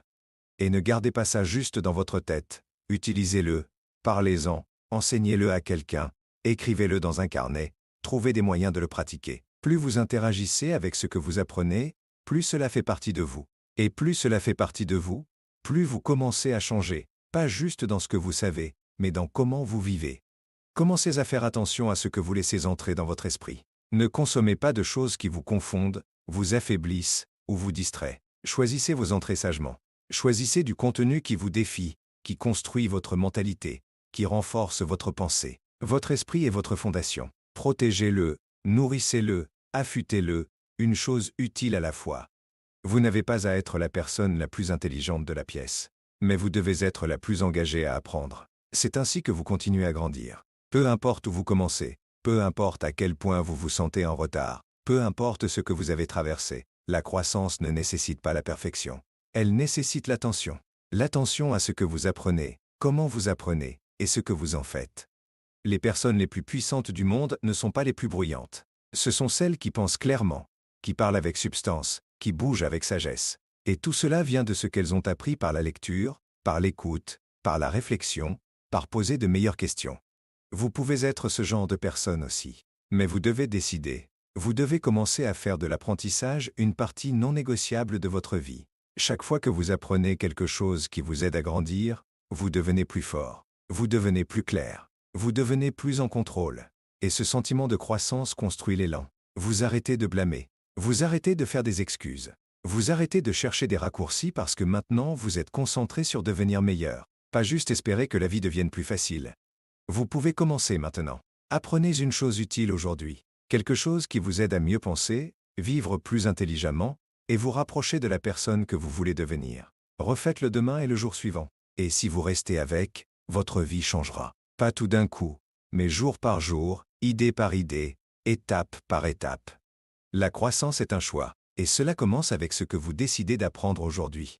Et ne gardez pas ça juste dans votre tête, utilisez-le, parlez-en, enseignez-le à quelqu'un, écrivez-le dans un carnet, trouvez des moyens de le pratiquer. Plus vous interagissez avec ce que vous apprenez, plus cela fait partie de vous. Et plus cela fait partie de vous, plus vous commencez à changer, pas juste dans ce que vous savez, mais dans comment vous vivez. Commencez à faire attention à ce que vous laissez entrer dans votre esprit. Ne consommez pas de choses qui vous confondent, vous affaiblissent ou vous distraient. Choisissez vos entrées sagement. Choisissez du contenu qui vous défie, qui construit votre mentalité, qui renforce votre pensée. Votre esprit est votre fondation. Protégez-le, nourrissez-le, affûtez-le, une chose utile à la fois. Vous n'avez pas à être la personne la plus intelligente de la pièce, mais vous devez être la plus engagée à apprendre. C'est ainsi que vous continuez à grandir. Peu importe où vous commencez, peu importe à quel point vous vous sentez en retard, peu importe ce que vous avez traversé, la croissance ne nécessite pas la perfection. Elle nécessite l'attention. L'attention à ce que vous apprenez, comment vous apprenez, et ce que vous en faites. Les personnes les plus puissantes du monde ne sont pas les plus bruyantes. Ce sont celles qui pensent clairement, qui parlent avec substance, qui bougent avec sagesse. Et tout cela vient de ce qu'elles ont appris par la lecture, par l'écoute, par la réflexion, par poser de meilleures questions. Vous pouvez être ce genre de personne aussi. Mais vous devez décider. Vous devez commencer à faire de l'apprentissage une partie non négociable de votre vie. Chaque fois que vous apprenez quelque chose qui vous aide à grandir, vous devenez plus fort. Vous devenez plus clair. Vous devenez plus en contrôle. Et ce sentiment de croissance construit l'élan. Vous arrêtez de blâmer. Vous arrêtez de faire des excuses. Vous arrêtez de chercher des raccourcis parce que maintenant vous êtes concentré sur devenir meilleur. Pas juste espérer que la vie devienne plus facile. Vous pouvez commencer maintenant. Apprenez une chose utile aujourd'hui. Quelque chose qui vous aide à mieux penser, vivre plus intelligemment, et vous rapprocher de la personne que vous voulez devenir. Refaites-le demain et le jour suivant. Et si vous restez avec, votre vie changera. Pas tout d'un coup, mais jour par jour, idée par idée, étape par étape. La croissance est un choix, et cela commence avec ce que vous décidez d'apprendre aujourd'hui.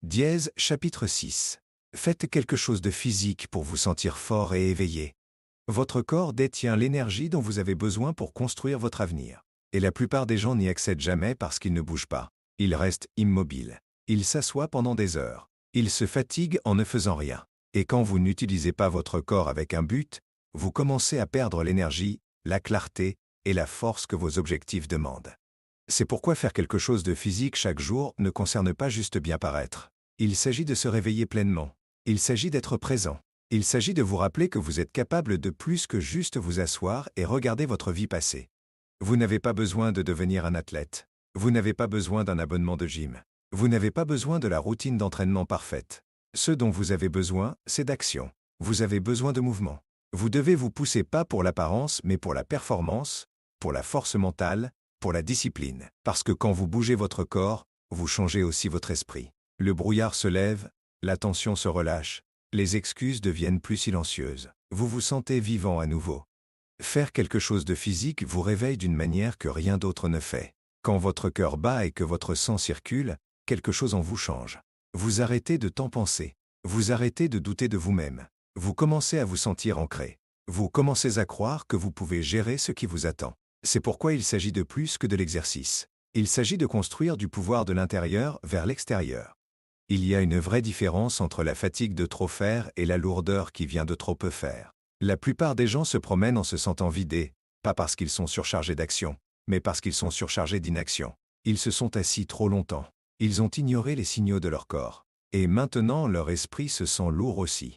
Dièse, chapitre 6. Faites quelque chose de physique pour vous sentir fort et éveillé. Votre corps détient l'énergie dont vous avez besoin pour construire votre avenir. Et la plupart des gens n'y accèdent jamais parce qu'ils ne bougent pas. Ils restent immobiles. Ils s'assoient pendant des heures. Ils se fatiguent en ne faisant rien. Et quand vous n'utilisez pas votre corps avec un but, vous commencez à perdre l'énergie, la clarté et la force que vos objectifs demandent. C'est pourquoi faire quelque chose de physique chaque jour ne concerne pas juste bien paraître. Il s'agit de se réveiller pleinement. Il s'agit d'être présent. Il s'agit de vous rappeler que vous êtes capable de plus que juste vous asseoir et regarder votre vie passer. Vous n'avez pas besoin de devenir un athlète. Vous n'avez pas besoin d'un abonnement de gym. Vous n'avez pas besoin de la routine d'entraînement parfaite. Ce dont vous avez besoin, c'est d'action. Vous avez besoin de mouvement. Vous devez vous pousser pas pour l'apparence, mais pour la performance, pour la force mentale, pour la discipline. Parce que quand vous bougez votre corps, vous changez aussi votre esprit. Le brouillard se lève, la tension se relâche, les excuses deviennent plus silencieuses. Vous vous sentez vivant à nouveau. Faire quelque chose de physique vous réveille d'une manière que rien d'autre ne fait. Quand votre cœur bat et que votre sang circule, quelque chose en vous change. Vous arrêtez de tant penser. Vous arrêtez de douter de vous-même. Vous commencez à vous sentir ancré. Vous commencez à croire que vous pouvez gérer ce qui vous attend. C'est pourquoi il s'agit de plus que de l'exercice. Il s'agit de construire du pouvoir de l'intérieur vers l'extérieur. Il y a une vraie différence entre la fatigue de trop faire et la lourdeur qui vient de trop peu faire. La plupart des gens se promènent en se sentant vidés, pas parce qu'ils sont surchargés d'action, mais parce qu'ils sont surchargés d'inaction. Ils se sont assis trop longtemps. Ils ont ignoré les signaux de leur corps. Et maintenant leur esprit se sent lourd aussi.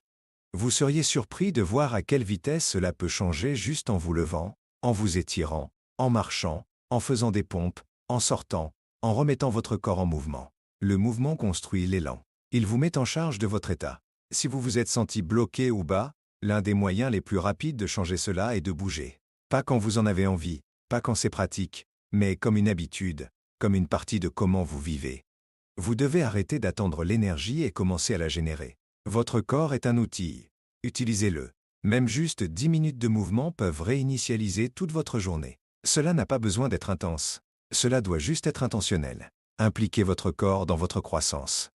Vous seriez surpris de voir à quelle vitesse cela peut changer juste en vous levant, en vous étirant, en marchant, en faisant des pompes, en sortant, en remettant votre corps en mouvement. Le mouvement construit l'élan. Il vous met en charge de votre état. Si vous vous êtes senti bloqué ou bas, l'un des moyens les plus rapides de changer cela est de bouger. Pas quand vous en avez envie, pas quand c'est pratique, mais comme une habitude, comme une partie de comment vous vivez. Vous devez arrêter d'attendre l'énergie et commencer à la générer. Votre corps est un outil. Utilisez-le. Même juste 10 minutes de mouvement peuvent réinitialiser toute votre journée. Cela n'a pas besoin d'être intense. Cela doit juste être intentionnel. Impliquez votre corps dans votre croissance.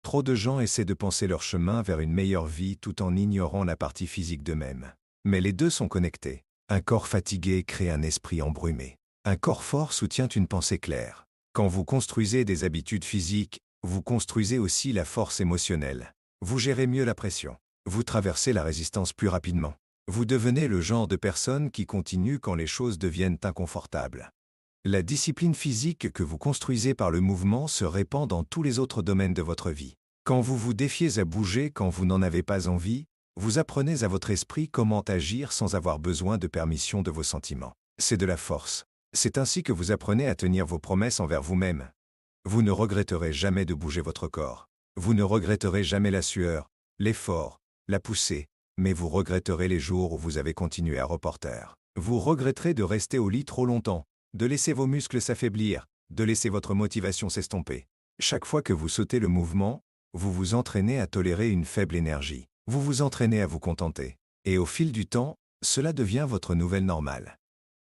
Trop de gens essaient de penser leur chemin vers une meilleure vie tout en ignorant la partie physique d'eux-mêmes. Mais les deux sont connectés. Un corps fatigué crée un esprit embrumé. Un corps fort soutient une pensée claire. Quand vous construisez des habitudes physiques, vous construisez aussi la force émotionnelle. Vous gérez mieux la pression. Vous traversez la résistance plus rapidement. Vous devenez le genre de personne qui continue quand les choses deviennent inconfortables. La discipline physique que vous construisez par le mouvement se répand dans tous les autres domaines de votre vie. Quand vous vous défiez à bouger quand vous n'en avez pas envie, vous apprenez à votre esprit comment agir sans avoir besoin de permission de vos sentiments. C'est de la force. C'est ainsi que vous apprenez à tenir vos promesses envers vous-même. Vous ne regretterez jamais de bouger votre corps. Vous ne regretterez jamais la sueur, l'effort, la poussée, mais vous regretterez les jours où vous avez continué à reporter. Vous regretterez de rester au lit trop longtemps, de laisser vos muscles s'affaiblir, de laisser votre motivation s'estomper. Chaque fois que vous sautez le mouvement, vous vous entraînez à tolérer une faible énergie. Vous vous entraînez à vous contenter. Et au fil du temps, cela devient votre nouvelle normale.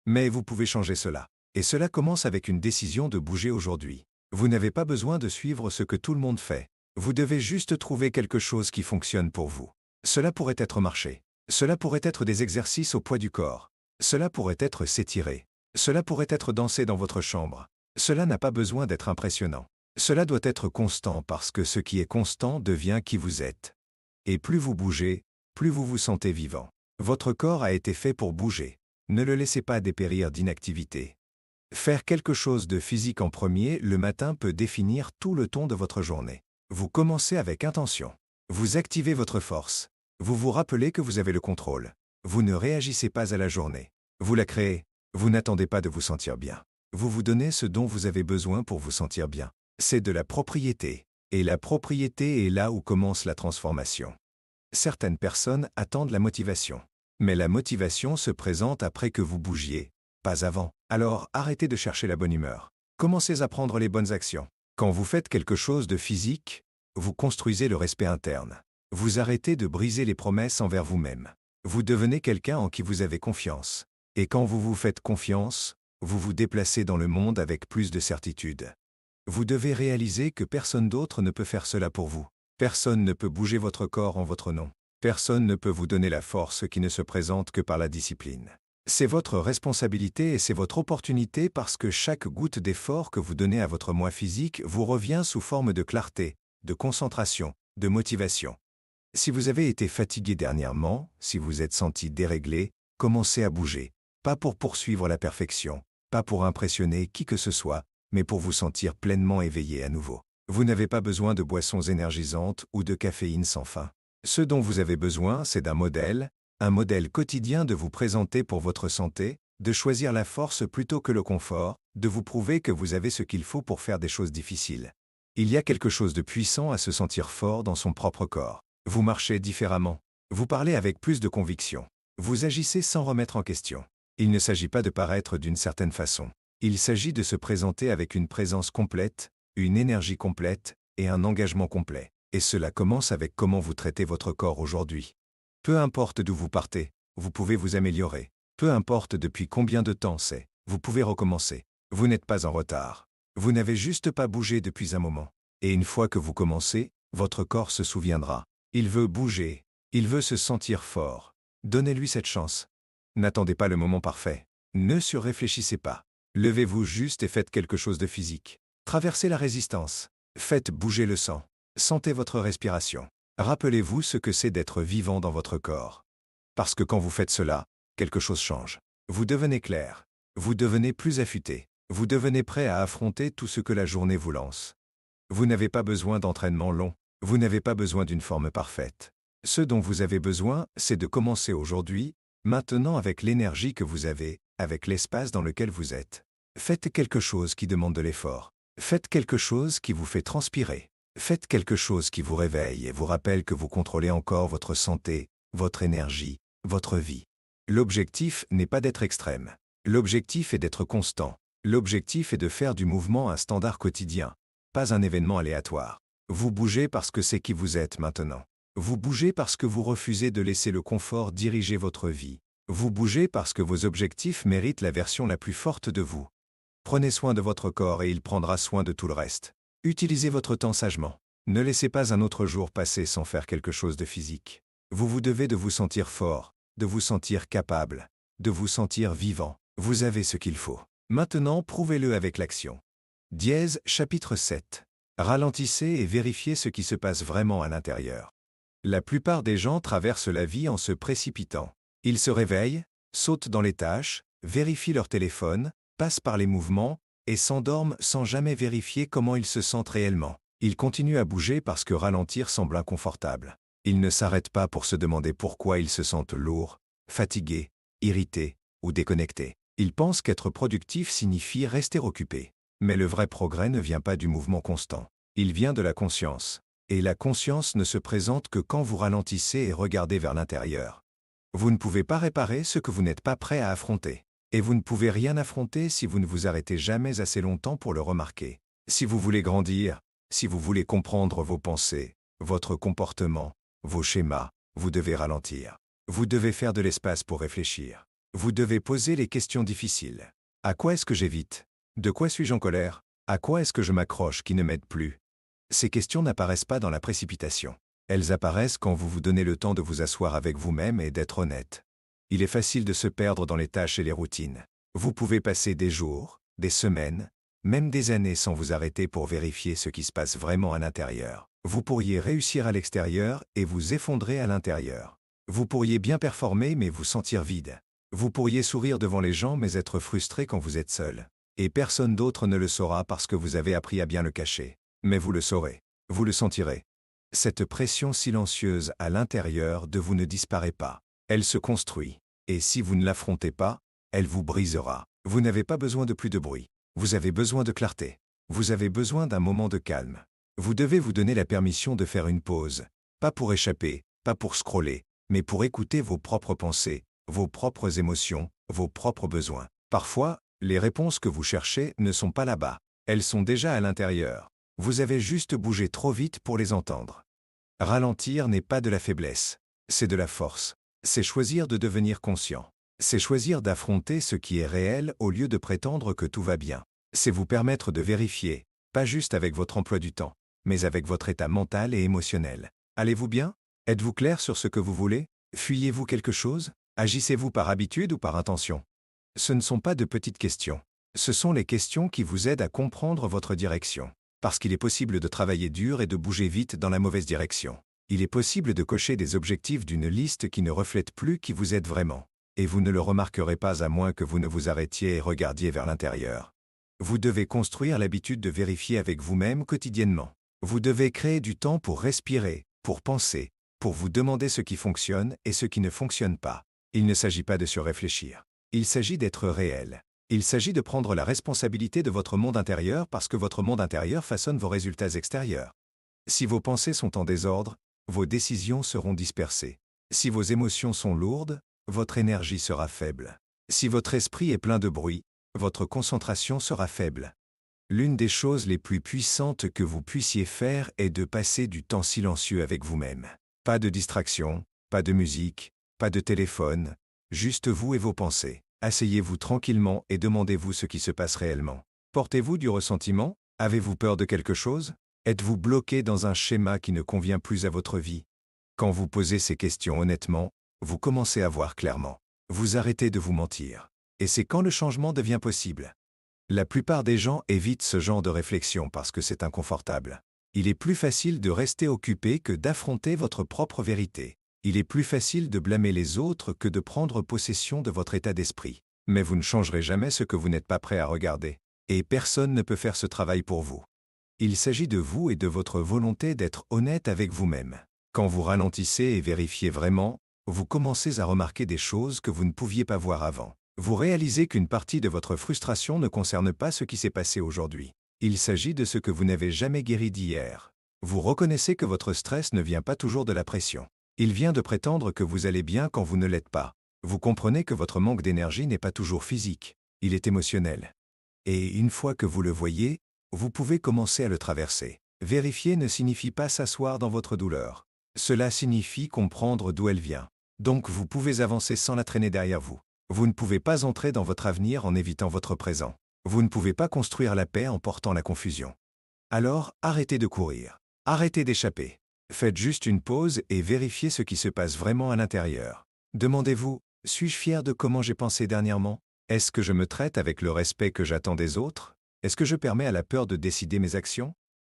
Mais vous pouvez changer cela. Et cela commence avec une décision de bouger aujourd'hui. Vous n'avez pas besoin de suivre ce que tout le monde fait. Vous devez juste trouver quelque chose qui fonctionne pour vous. Cela pourrait être marcher. Cela pourrait être des exercices au poids du corps. Cela pourrait être s'étirer. Cela pourrait être danser dans votre chambre. Cela n'a pas besoin d'être impressionnant. Cela doit être constant parce que ce qui est constant devient qui vous êtes. Et plus vous bougez, plus vous vous sentez vivant. Votre corps a été fait pour bouger. Ne le laissez pas dépérir d'inactivité. Faire quelque chose de physique en premier le matin peut définir tout le ton de votre journée. Vous commencez avec intention. Vous activez votre force. Vous vous rappelez que vous avez le contrôle. Vous ne réagissez pas à la journée. Vous la créez. Vous n'attendez pas de vous sentir bien. Vous vous donnez ce dont vous avez besoin pour vous sentir bien. C'est de la propriété. Et la propriété est là où commence la transformation. Certaines personnes attendent la motivation. Mais la motivation se présente après que vous bougiez, pas avant. Alors arrêtez de chercher la bonne humeur. Commencez à prendre les bonnes actions. Quand vous faites quelque chose de physique, vous construisez le respect interne. Vous arrêtez de briser les promesses envers vous-même. Vous devenez quelqu'un en qui vous avez confiance. Et quand vous vous faites confiance, vous vous déplacez dans le monde avec plus de certitude. Vous devez réaliser que personne d'autre ne peut faire cela pour vous. Personne ne peut bouger votre corps en votre nom. Personne ne peut vous donner la force qui ne se présente que par la discipline. C'est votre responsabilité et c'est votre opportunité parce que chaque goutte d'effort que vous donnez à votre moi physique vous revient sous forme de clarté, de concentration, de motivation. Si vous avez été fatigué dernièrement, si vous êtes senti déréglé, commencez à bouger. Pas pour poursuivre la perfection, pas pour impressionner qui que ce soit, mais pour vous sentir pleinement éveillé à nouveau. Vous n'avez pas besoin de boissons énergisantes ou de caféine sans fin. Ce dont vous avez besoin, c'est d'un modèle, un modèle quotidien de vous présenter pour votre santé, de choisir la force plutôt que le confort, de vous prouver que vous avez ce qu'il faut pour faire des choses difficiles. Il y a quelque chose de puissant à se sentir fort dans son propre corps. Vous marchez différemment. Vous parlez avec plus de conviction. Vous agissez sans remettre en question. Il ne s'agit pas de paraître d'une certaine façon. Il s'agit de se présenter avec une présence complète, une énergie complète et un engagement complet. Et cela commence avec comment vous traitez votre corps aujourd'hui. Peu importe d'où vous partez, vous pouvez vous améliorer. Peu importe depuis combien de temps c'est, vous pouvez recommencer. Vous n'êtes pas en retard. Vous n'avez juste pas bougé depuis un moment. Et une fois que vous commencez, votre corps se souviendra. Il veut bouger. Il veut se sentir fort. Donnez-lui cette chance. N'attendez pas le moment parfait. Ne surréfléchissez pas. Levez-vous juste et faites quelque chose de physique. Traversez la résistance. Faites bouger le sang. Sentez votre respiration. Rappelez-vous ce que c'est d'être vivant dans votre corps. Parce que quand vous faites cela, quelque chose change. Vous devenez clair. Vous devenez plus affûté. Vous devenez prêt à affronter tout ce que la journée vous lance. Vous n'avez pas besoin d'entraînement long. Vous n'avez pas besoin d'une forme parfaite. Ce dont vous avez besoin, c'est de commencer aujourd'hui, maintenant avec l'énergie que vous avez, avec l'espace dans lequel vous êtes. Faites quelque chose qui demande de l'effort. Faites quelque chose qui vous fait transpirer. Faites quelque chose qui vous réveille et vous rappelle que vous contrôlez encore votre santé, votre énergie, votre vie. L'objectif n'est pas d'être extrême. L'objectif est d'être constant. L'objectif est de faire du mouvement un standard quotidien. pas un événement aléatoire. Vous bougez parce que c'est qui vous êtes maintenant. Vous bougez parce que vous refusez de laisser le confort diriger votre vie. Vous bougez parce que vos objectifs méritent la version la plus forte de vous. Prenez soin de votre corps et il prendra soin de tout le reste. Utilisez votre temps sagement. Ne laissez pas un autre jour passer sans faire quelque chose de physique. Vous devez de vous sentir fort, de vous sentir capable, de vous sentir vivant. Vous avez ce qu'il faut. Maintenant, prouvez-le avec l'action. Dièse, chapitre 7. Ralentissez et vérifiez ce qui se passe vraiment à l'intérieur. La plupart des gens traversent la vie en se précipitant. Ils se réveillent, sautent dans les tâches, vérifient leur téléphone, passent par les mouvements et s'endorment sans jamais vérifier comment ils se sentent réellement. Ils continuent à bouger parce que ralentir semble inconfortable. Ils ne s'arrêtent pas pour se demander pourquoi ils se sentent lourds, fatigués, irrités ou déconnectés. Ils pensent qu'être productif signifie rester occupé. Mais le vrai progrès ne vient pas du mouvement constant. Il vient de la conscience. Et la conscience ne se présente que quand vous ralentissez et regardez vers l'intérieur. Vous ne pouvez pas réparer ce que vous n'êtes pas prêt à affronter. Et vous ne pouvez rien affronter si vous ne vous arrêtez jamais assez longtemps pour le remarquer. Si vous voulez grandir, si vous voulez comprendre vos pensées, votre comportement, vos schémas, vous devez ralentir. Vous devez faire de l'espace pour réfléchir. Vous devez poser les questions difficiles. À quoi est-ce que j'évite? De quoi suis-je en colère? À quoi est-ce que je m'accroche qui ne m'aide plus? Ces questions n'apparaissent pas dans la précipitation. Elles apparaissent quand vous vous donnez le temps de vous asseoir avec vous-même et d'être honnête. Il est facile de se perdre dans les tâches et les routines. Vous pouvez passer des jours, des semaines, même des années sans vous arrêter pour vérifier ce qui se passe vraiment à l'intérieur. Vous pourriez réussir à l'extérieur et vous effondrer à l'intérieur. Vous pourriez bien performer mais vous sentir vide. Vous pourriez sourire devant les gens mais être frustré quand vous êtes seul. Et personne d'autre ne le saura parce que vous avez appris à bien le cacher. Mais vous le saurez. Vous le sentirez. Cette pression silencieuse à l'intérieur de vous ne disparaît pas. Elle se construit. Et si vous ne l'affrontez pas, elle vous brisera. Vous n'avez pas besoin de plus de bruit. Vous avez besoin de clarté. Vous avez besoin d'un moment de calme. Vous devez vous donner la permission de faire une pause. Pas pour échapper, pas pour scroller, mais pour écouter vos propres pensées, vos propres émotions, vos propres besoins. Parfois, les réponses que vous cherchez ne sont pas là-bas. Elles sont déjà à l'intérieur. Vous avez juste bougé trop vite pour les entendre. Ralentir n'est pas de la faiblesse, c'est de la force. C'est choisir de devenir conscient. C'est choisir d'affronter ce qui est réel au lieu de prétendre que tout va bien. C'est vous permettre de vérifier, pas juste avec votre emploi du temps, mais avec votre état mental et émotionnel. Allez-vous bien? Êtes-vous clair sur ce que vous voulez? Fuyez-vous quelque chose? Agissez-vous par habitude ou par intention? Ce ne sont pas de petites questions. Ce sont les questions qui vous aident à comprendre votre direction. Parce qu'il est possible de travailler dur et de bouger vite dans la mauvaise direction. Il est possible de cocher des objectifs d'une liste qui ne reflète plus qui vous êtes vraiment. Et vous ne le remarquerez pas à moins que vous ne vous arrêtiez et regardiez vers l'intérieur. Vous devez construire l'habitude de vérifier avec vous-même quotidiennement. Vous devez créer du temps pour respirer, pour penser, pour vous demander ce qui fonctionne et ce qui ne fonctionne pas. Il ne s'agit pas de surréfléchir. Il s'agit d'être réel. Il s'agit de prendre la responsabilité de votre monde intérieur parce que votre monde intérieur façonne vos résultats extérieurs. Si vos pensées sont en désordre, vos décisions seront dispersées. Si vos émotions sont lourdes, votre énergie sera faible. Si votre esprit est plein de bruit, votre concentration sera faible. L'une des choses les plus puissantes que vous puissiez faire est de passer du temps silencieux avec vous-même. Pas de distraction, pas de musique, pas de téléphone, juste vous et vos pensées. Asseyez-vous tranquillement et demandez-vous ce qui se passe réellement. Portez-vous du ressentiment? Avez-vous peur de quelque chose? Êtes-vous bloqué dans un schéma qui ne convient plus à votre vie? Quand vous posez ces questions honnêtement, vous commencez à voir clairement. Vous arrêtez de vous mentir. Et c'est quand le changement devient possible. La plupart des gens évitent ce genre de réflexion parce que c'est inconfortable. Il est plus facile de rester occupé que d'affronter votre propre vérité. Il est plus facile de blâmer les autres que de prendre possession de votre état d'esprit. Mais vous ne changerez jamais ce que vous n'êtes pas prêt à regarder. Et personne ne peut faire ce travail pour vous. Il s'agit de vous et de votre volonté d'être honnête avec vous-même. Quand vous ralentissez et vérifiez vraiment, vous commencez à remarquer des choses que vous ne pouviez pas voir avant. Vous réalisez qu'une partie de votre frustration ne concerne pas ce qui s'est passé aujourd'hui. Il s'agit de ce que vous n'avez jamais guéri d'hier. Vous reconnaissez que votre stress ne vient pas toujours de la pression. Il vient de prétendre que vous allez bien quand vous ne l'êtes pas. Vous comprenez que votre manque d'énergie n'est pas toujours physique, il est émotionnel. Et une fois que vous le voyez, vous pouvez commencer à le traverser. Vérifier ne signifie pas s'asseoir dans votre douleur. Cela signifie comprendre d'où elle vient. Donc vous pouvez avancer sans la traîner derrière vous. Vous ne pouvez pas entrer dans votre avenir en évitant votre présent. Vous ne pouvez pas construire la paix en portant la confusion. Alors, arrêtez de courir. Arrêtez d'échapper. Faites juste une pause et vérifiez ce qui se passe vraiment à l'intérieur. Demandez-vous, suis-je fier de comment j'ai pensé dernièrement? Est-ce que je me traite avec le respect que j'attends des autres? Est-ce que je permets à la peur de décider mes actions?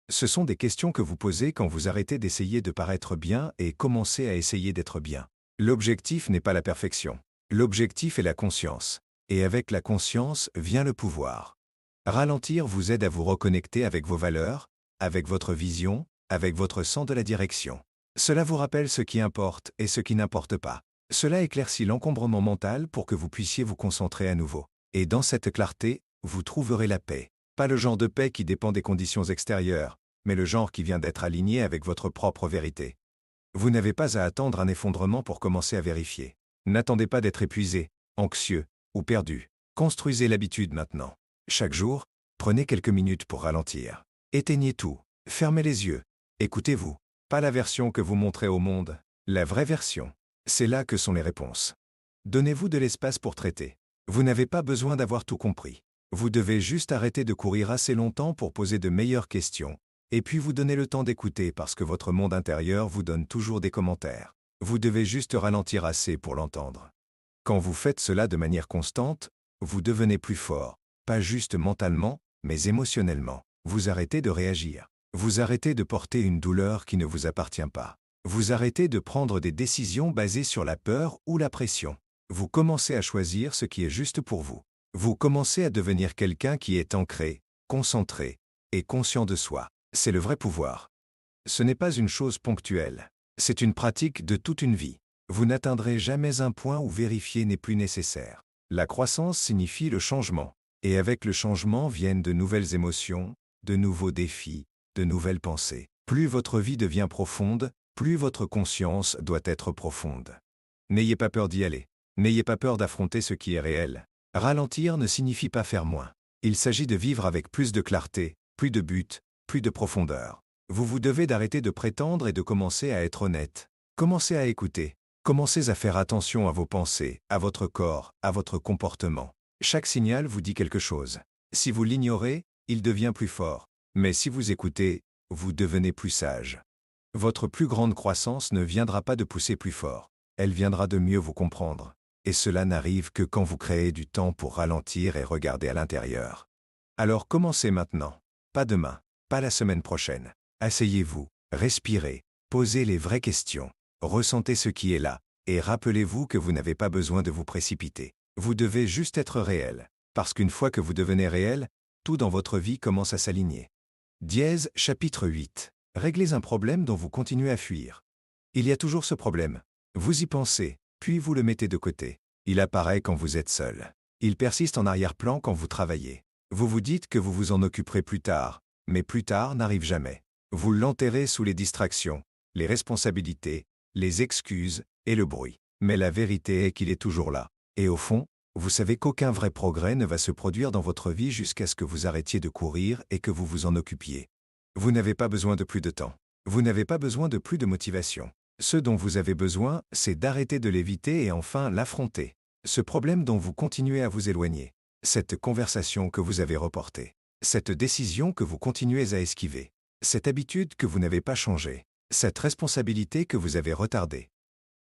Ce sont des questions que vous posez quand vous arrêtez d'essayer de paraître bien et commencez à essayer d'être bien. L'objectif n'est pas la perfection. L'objectif est la conscience. Et avec la conscience vient le pouvoir. Ralentir vous aide à vous reconnecter avec vos valeurs, avec votre vision, avec votre sens de la direction. Cela vous rappelle ce qui importe et ce qui n'importe pas. Cela éclaircit l'encombrement mental pour que vous puissiez vous concentrer à nouveau. Et dans cette clarté, vous trouverez la paix. Pas le genre de paix qui dépend des conditions extérieures, mais le genre qui vient d'être aligné avec votre propre vérité. Vous n'avez pas à attendre un effondrement pour commencer à vérifier. N'attendez pas d'être épuisé, anxieux ou perdu. Construisez l'habitude maintenant. Chaque jour, prenez quelques minutes pour ralentir. Éteignez tout. Fermez les yeux. Écoutez-vous. Pas la version que vous montrez au monde, la vraie version. C'est là que sont les réponses. Donnez-vous de l'espace pour traiter. Vous n'avez pas besoin d'avoir tout compris. Vous devez juste arrêter de courir assez longtemps pour poser de meilleures questions, et puis vous donner le temps d'écouter parce que votre monde intérieur vous donne toujours des commentaires. Vous devez juste ralentir assez pour l'entendre. Quand vous faites cela de manière constante, vous devenez plus fort, pas juste mentalement, mais émotionnellement. Vous arrêtez de réagir. Vous arrêtez de porter une douleur qui ne vous appartient pas. Vous arrêtez de prendre des décisions basées sur la peur ou la pression. Vous commencez à choisir ce qui est juste pour vous. Vous commencez à devenir quelqu'un qui est ancré, concentré et conscient de soi. C'est le vrai pouvoir. Ce n'est pas une chose ponctuelle. C'est une pratique de toute une vie. Vous n'atteindrez jamais un point où vérifier n'est plus nécessaire. La croissance signifie le changement. Et avec le changement viennent de nouvelles émotions, de nouveaux défis, de nouvelles pensées. Plus votre vie devient profonde, plus votre conscience doit être profonde. N'ayez pas peur d'y aller. N'ayez pas peur d'affronter ce qui est réel. Ralentir ne signifie pas faire moins. Il s'agit de vivre avec plus de clarté, plus de but, plus de profondeur. Vous devez d'arrêter de prétendre et de commencer à être honnête. Commencez à écouter. Commencez à faire attention à vos pensées, à votre corps, à votre comportement. Chaque signal vous dit quelque chose. Si vous l'ignorez, il devient plus fort. Mais si vous écoutez, vous devenez plus sage. Votre plus grande croissance ne viendra pas de pousser plus fort. Elle viendra de mieux vous comprendre. Et cela n'arrive que quand vous créez du temps pour ralentir et regarder à l'intérieur. Alors commencez maintenant. Pas demain, pas la semaine prochaine. Asseyez-vous, respirez, posez les vraies questions, ressentez ce qui est là, et rappelez-vous que vous n'avez pas besoin de vous précipiter. Vous devez juste être réel, parce qu'une fois que vous devenez réel, tout dans votre vie commence à s'aligner. Dièse, chapitre 8. Réglez un problème dont vous continuez à fuir. Il y a toujours ce problème. Vous y pensez, puis vous le mettez de côté. Il apparaît quand vous êtes seul. Il persiste en arrière-plan quand vous travaillez. Vous vous dites que vous vous en occuperez plus tard, mais plus tard n'arrive jamais. Vous l'enterrez sous les distractions, les responsabilités, les excuses et le bruit. Mais la vérité est qu'il est toujours là. Et au fond, vous savez qu'aucun vrai progrès ne va se produire dans votre vie jusqu'à ce que vous arrêtiez de courir et que vous vous en occupiez. Vous n'avez pas besoin de plus de temps. Vous n'avez pas besoin de plus de motivation. Ce dont vous avez besoin, c'est d'arrêter de l'éviter et enfin l'affronter. Ce problème dont vous continuez à vous éloigner. Cette conversation que vous avez reportée. Cette décision que vous continuez à esquiver. Cette habitude que vous n'avez pas changée. Cette responsabilité que vous avez retardée.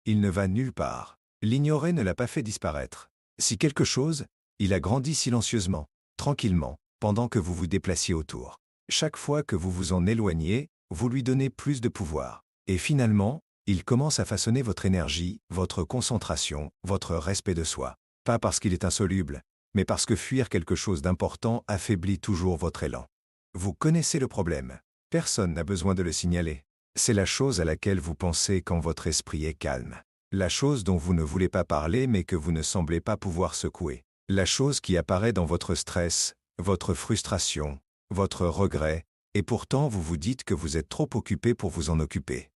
Il ne va nulle part. L'ignorer ne l'a pas fait disparaître. Si quelque chose, il a grandi silencieusement, tranquillement, pendant que vous vous déplaciez autour. Chaque fois que vous vous en éloignez, vous lui donnez plus de pouvoir. Et finalement, il commence à façonner votre énergie, votre concentration, votre respect de soi. Pas parce qu'il est insoluble, mais parce que fuir quelque chose d'important affaiblit toujours votre élan. Vous connaissez le problème. Personne n'a besoin de le signaler. C'est la chose à laquelle vous pensez quand votre esprit est calme. La chose dont vous ne voulez pas parler mais que vous ne semblez pas pouvoir secouer. La chose qui apparaît dans votre stress, votre frustration, votre regret, et pourtant vous vous dites que vous êtes trop occupé pour vous en occuper.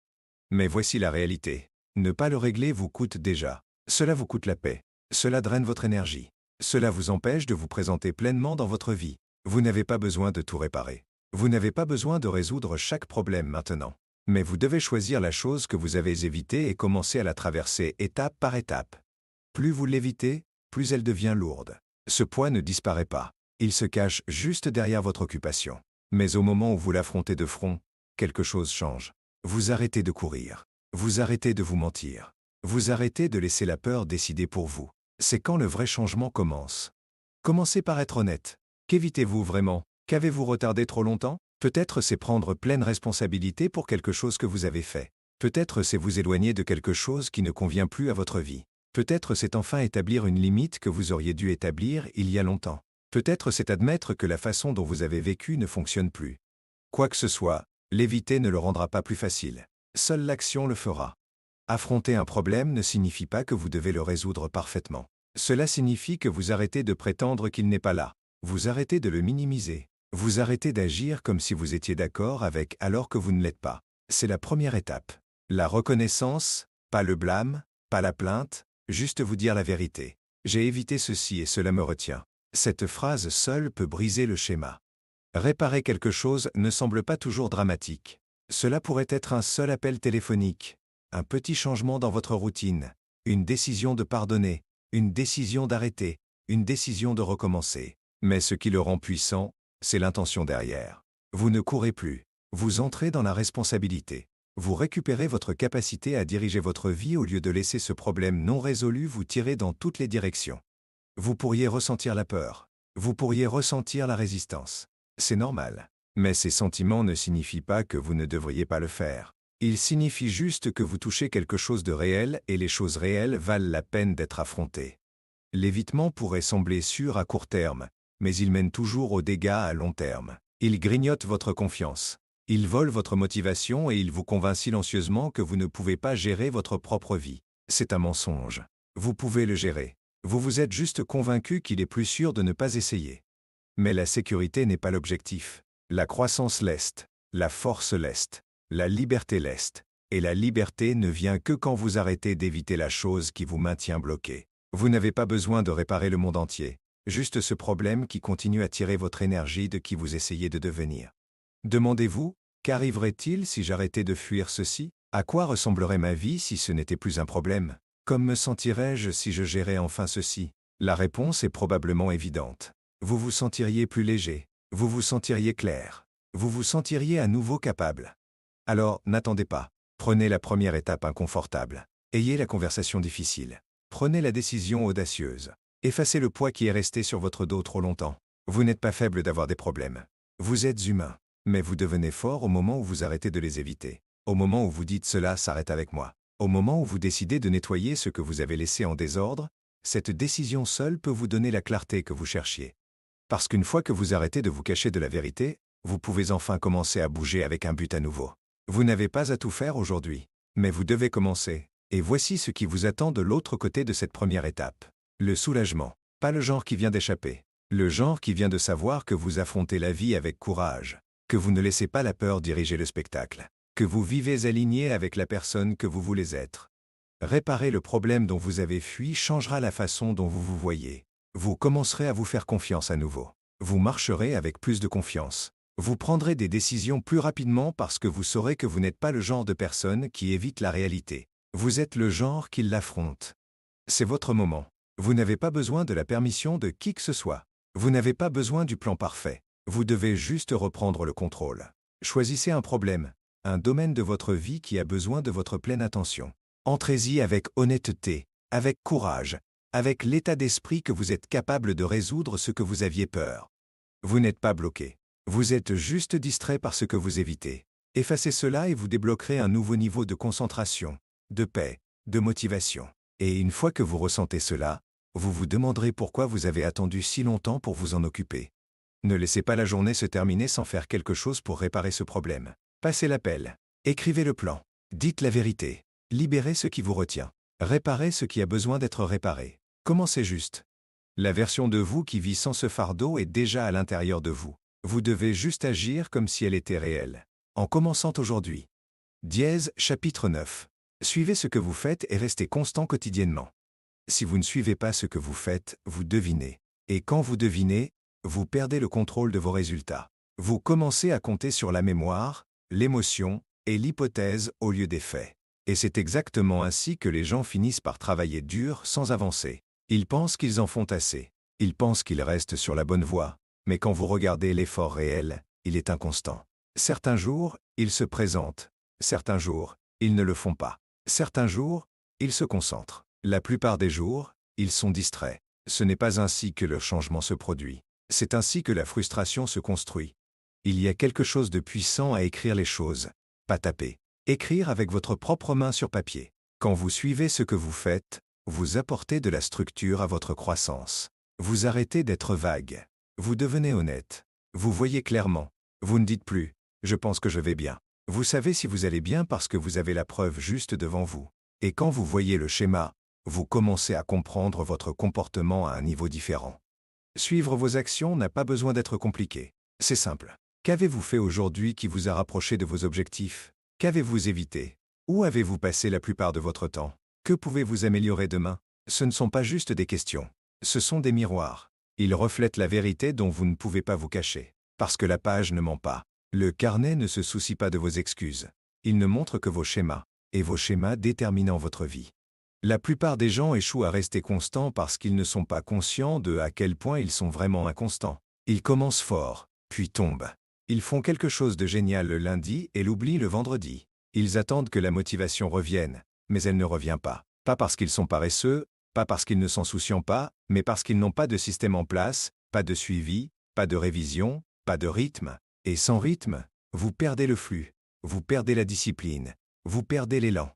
Mais voici la réalité. Ne pas le régler vous coûte déjà. Cela vous coûte la paix. Cela draine votre énergie. Cela vous empêche de vous présenter pleinement dans votre vie. Vous n'avez pas besoin de tout réparer. Vous n'avez pas besoin de résoudre chaque problème maintenant. Mais vous devez choisir la chose que vous avez évitée et commencer à la traverser étape par étape. Plus vous l'évitez, plus elle devient lourde. Ce poids ne disparaît pas. Il se cache juste derrière votre occupation. Mais au moment où vous l'affrontez de front, quelque chose change. Vous arrêtez de courir. Vous arrêtez de vous mentir. Vous arrêtez de laisser la peur décider pour vous. C'est quand le vrai changement commence. Commencez par être honnête. Qu'évitez-vous vraiment? Qu'avez-vous retardé trop longtemps? Peut-être c'est prendre pleine responsabilité pour quelque chose que vous avez fait. Peut-être c'est vous éloigner de quelque chose qui ne convient plus à votre vie. Peut-être c'est enfin établir une limite que vous auriez dû établir il y a longtemps. Peut-être c'est admettre que la façon dont vous avez vécu ne fonctionne plus. Quoi que ce soit, l'éviter ne le rendra pas plus facile. Seule l'action le fera. Affronter un problème ne signifie pas que vous devez le résoudre parfaitement. Cela signifie que vous arrêtez de prétendre qu'il n'est pas là. Vous arrêtez de le minimiser. Vous arrêtez d'agir comme si vous étiez d'accord avec alors que vous ne l'êtes pas. C'est la première étape. La reconnaissance, pas le blâme, pas la plainte, juste vous dire la vérité. J'ai évité ceci et cela me retient. Cette phrase seule peut briser le schéma. Réparer quelque chose ne semble pas toujours dramatique. Cela pourrait être un seul appel téléphonique, un petit changement dans votre routine, une décision de pardonner, une décision d'arrêter, une décision de recommencer. Mais ce qui le rend puissant, c'est l'intention derrière. Vous ne courez plus. Vous entrez dans la responsabilité. Vous récupérez votre capacité à diriger votre vie au lieu de laisser ce problème non résolu vous tirer dans toutes les directions. Vous pourriez ressentir la peur. Vous pourriez ressentir la résistance. C'est normal. Mais ces sentiments ne signifient pas que vous ne devriez pas le faire. Ils signifient juste que vous touchez quelque chose de réel et les choses réelles valent la peine d'être affrontées. L'évitement pourrait sembler sûr à court terme, mais il mène toujours aux dégâts à long terme. Il grignote votre confiance. Il vole votre motivation et il vous convainc silencieusement que vous ne pouvez pas gérer votre propre vie. C'est un mensonge. Vous pouvez le gérer. Vous vous êtes juste convaincu qu'il est plus sûr de ne pas essayer. Mais la sécurité n'est pas l'objectif. La croissance l'est, la force l'est, la liberté l'est. Et la liberté ne vient que quand vous arrêtez d'éviter la chose qui vous maintient bloqué. Vous n'avez pas besoin de réparer le monde entier. Juste ce problème qui continue à tirer votre énergie de qui vous essayez de devenir. Demandez-vous, qu'arriverait-il si j'arrêtais de fuir ceci? À quoi ressemblerait ma vie si ce n'était plus un problème? Comme me sentirais-je si je gérais enfin ceci? La réponse est probablement évidente. Vous vous sentiriez plus léger, vous vous sentiriez clair, vous vous sentiriez à nouveau capable. Alors, n'attendez pas. Prenez la première étape inconfortable. Ayez la conversation difficile. Prenez la décision audacieuse. Effacez le poids qui est resté sur votre dos trop longtemps. Vous n'êtes pas faible d'avoir des problèmes. Vous êtes humain. Mais vous devenez fort au moment où vous arrêtez de les éviter. Au moment où vous dites cela s'arrête avec moi. Au moment où vous décidez de nettoyer ce que vous avez laissé en désordre, cette décision seule peut vous donner la clarté que vous cherchiez. Parce qu'une fois que vous arrêtez de vous cacher de la vérité, vous pouvez enfin commencer à bouger avec un but à nouveau. Vous n'avez pas à tout faire aujourd'hui. Mais vous devez commencer. Et voici ce qui vous attend de l'autre côté de cette première étape. Le soulagement. Pas le genre qui vient d'échapper. Le genre qui vient de savoir que vous affrontez la vie avec courage. Que vous ne laissez pas la peur diriger le spectacle. Que vous vivez aligné avec la personne que vous voulez être. Réparer le problème dont vous avez fui changera la façon dont vous vous voyez. Vous commencerez à vous faire confiance à nouveau. Vous marcherez avec plus de confiance. Vous prendrez des décisions plus rapidement parce que vous saurez que vous n'êtes pas le genre de personne qui évite la réalité. Vous êtes le genre qui l'affronte. C'est votre moment. Vous n'avez pas besoin de la permission de qui que ce soit. Vous n'avez pas besoin du plan parfait. Vous devez juste reprendre le contrôle. Choisissez un problème, un domaine de votre vie qui a besoin de votre pleine attention. Entrez-y avec honnêteté, avec courage, avec l'état d'esprit que vous êtes capable de résoudre ce que vous aviez peur. Vous n'êtes pas bloqué. Vous êtes juste distrait par ce que vous évitez. Effacez cela et vous débloquerez un nouveau niveau de concentration, de paix, de motivation. Et une fois que vous ressentez cela, vous vous demanderez pourquoi vous avez attendu si longtemps pour vous en occuper. Ne laissez pas la journée se terminer sans faire quelque chose pour réparer ce problème. Passez l'appel. Écrivez le plan. Dites la vérité. Libérez ce qui vous retient. Réparez ce qui a besoin d'être réparé. Commencez juste. La version de vous qui vit sans ce fardeau est déjà à l'intérieur de vous. Vous devez juste agir comme si elle était réelle. En commençant aujourd'hui. Dièse, chapitre 9. Suivez ce que vous faites et restez constant quotidiennement. Si vous ne suivez pas ce que vous faites, vous devinez. Et quand vous devinez, vous perdez le contrôle de vos résultats. Vous commencez à compter sur la mémoire, l'émotion et l'hypothèse au lieu des faits. Et c'est exactement ainsi que les gens finissent par travailler dur sans avancer. Ils pensent qu'ils en font assez. Ils pensent qu'ils restent sur la bonne voie. Mais quand vous regardez l'effort réel, il est inconstant. Certains jours, ils se présentent. Certains jours, ils ne le font pas. Certains jours, ils se concentrent. La plupart des jours, ils sont distraits. Ce n'est pas ainsi que le changement se produit. C'est ainsi que la frustration se construit. Il y a quelque chose de puissant à écrire les choses, pas taper. Écrire avec votre propre main sur papier. Quand vous suivez ce que vous faites, vous apportez de la structure à votre croissance. Vous arrêtez d'être vague. Vous devenez honnête. Vous voyez clairement. Vous ne dites plus « je pense que je vais bien ». Vous savez si vous allez bien parce que vous avez la preuve juste devant vous. Et quand vous voyez le schéma, vous commencez à comprendre votre comportement à un niveau différent. Suivre vos actions n'a pas besoin d'être compliqué. C'est simple. Qu'avez-vous fait aujourd'hui qui vous a rapproché de vos objectifs? Qu'avez-vous évité? Où avez-vous passé la plupart de votre temps? Que pouvez-vous améliorer demain? Ce ne sont pas juste des questions. Ce sont des miroirs. Ils reflètent la vérité dont vous ne pouvez pas vous cacher. Parce que la page ne ment pas. Le carnet ne se soucie pas de vos excuses. Il ne montre que vos schémas, et vos schémas déterminant votre vie. La plupart des gens échouent à rester constants parce qu'ils ne sont pas conscients de à quel point ils sont vraiment inconstants. Ils commencent fort, puis tombent. Ils font quelque chose de génial le lundi et l'oublient le vendredi. Ils attendent que la motivation revienne, mais elle ne revient pas. Pas parce qu'ils sont paresseux, pas parce qu'ils ne s'en soucient pas, mais parce qu'ils n'ont pas de système en place, pas de suivi, pas de révision, pas de rythme. Et sans rythme, vous perdez le flux, vous perdez la discipline, vous perdez l'élan.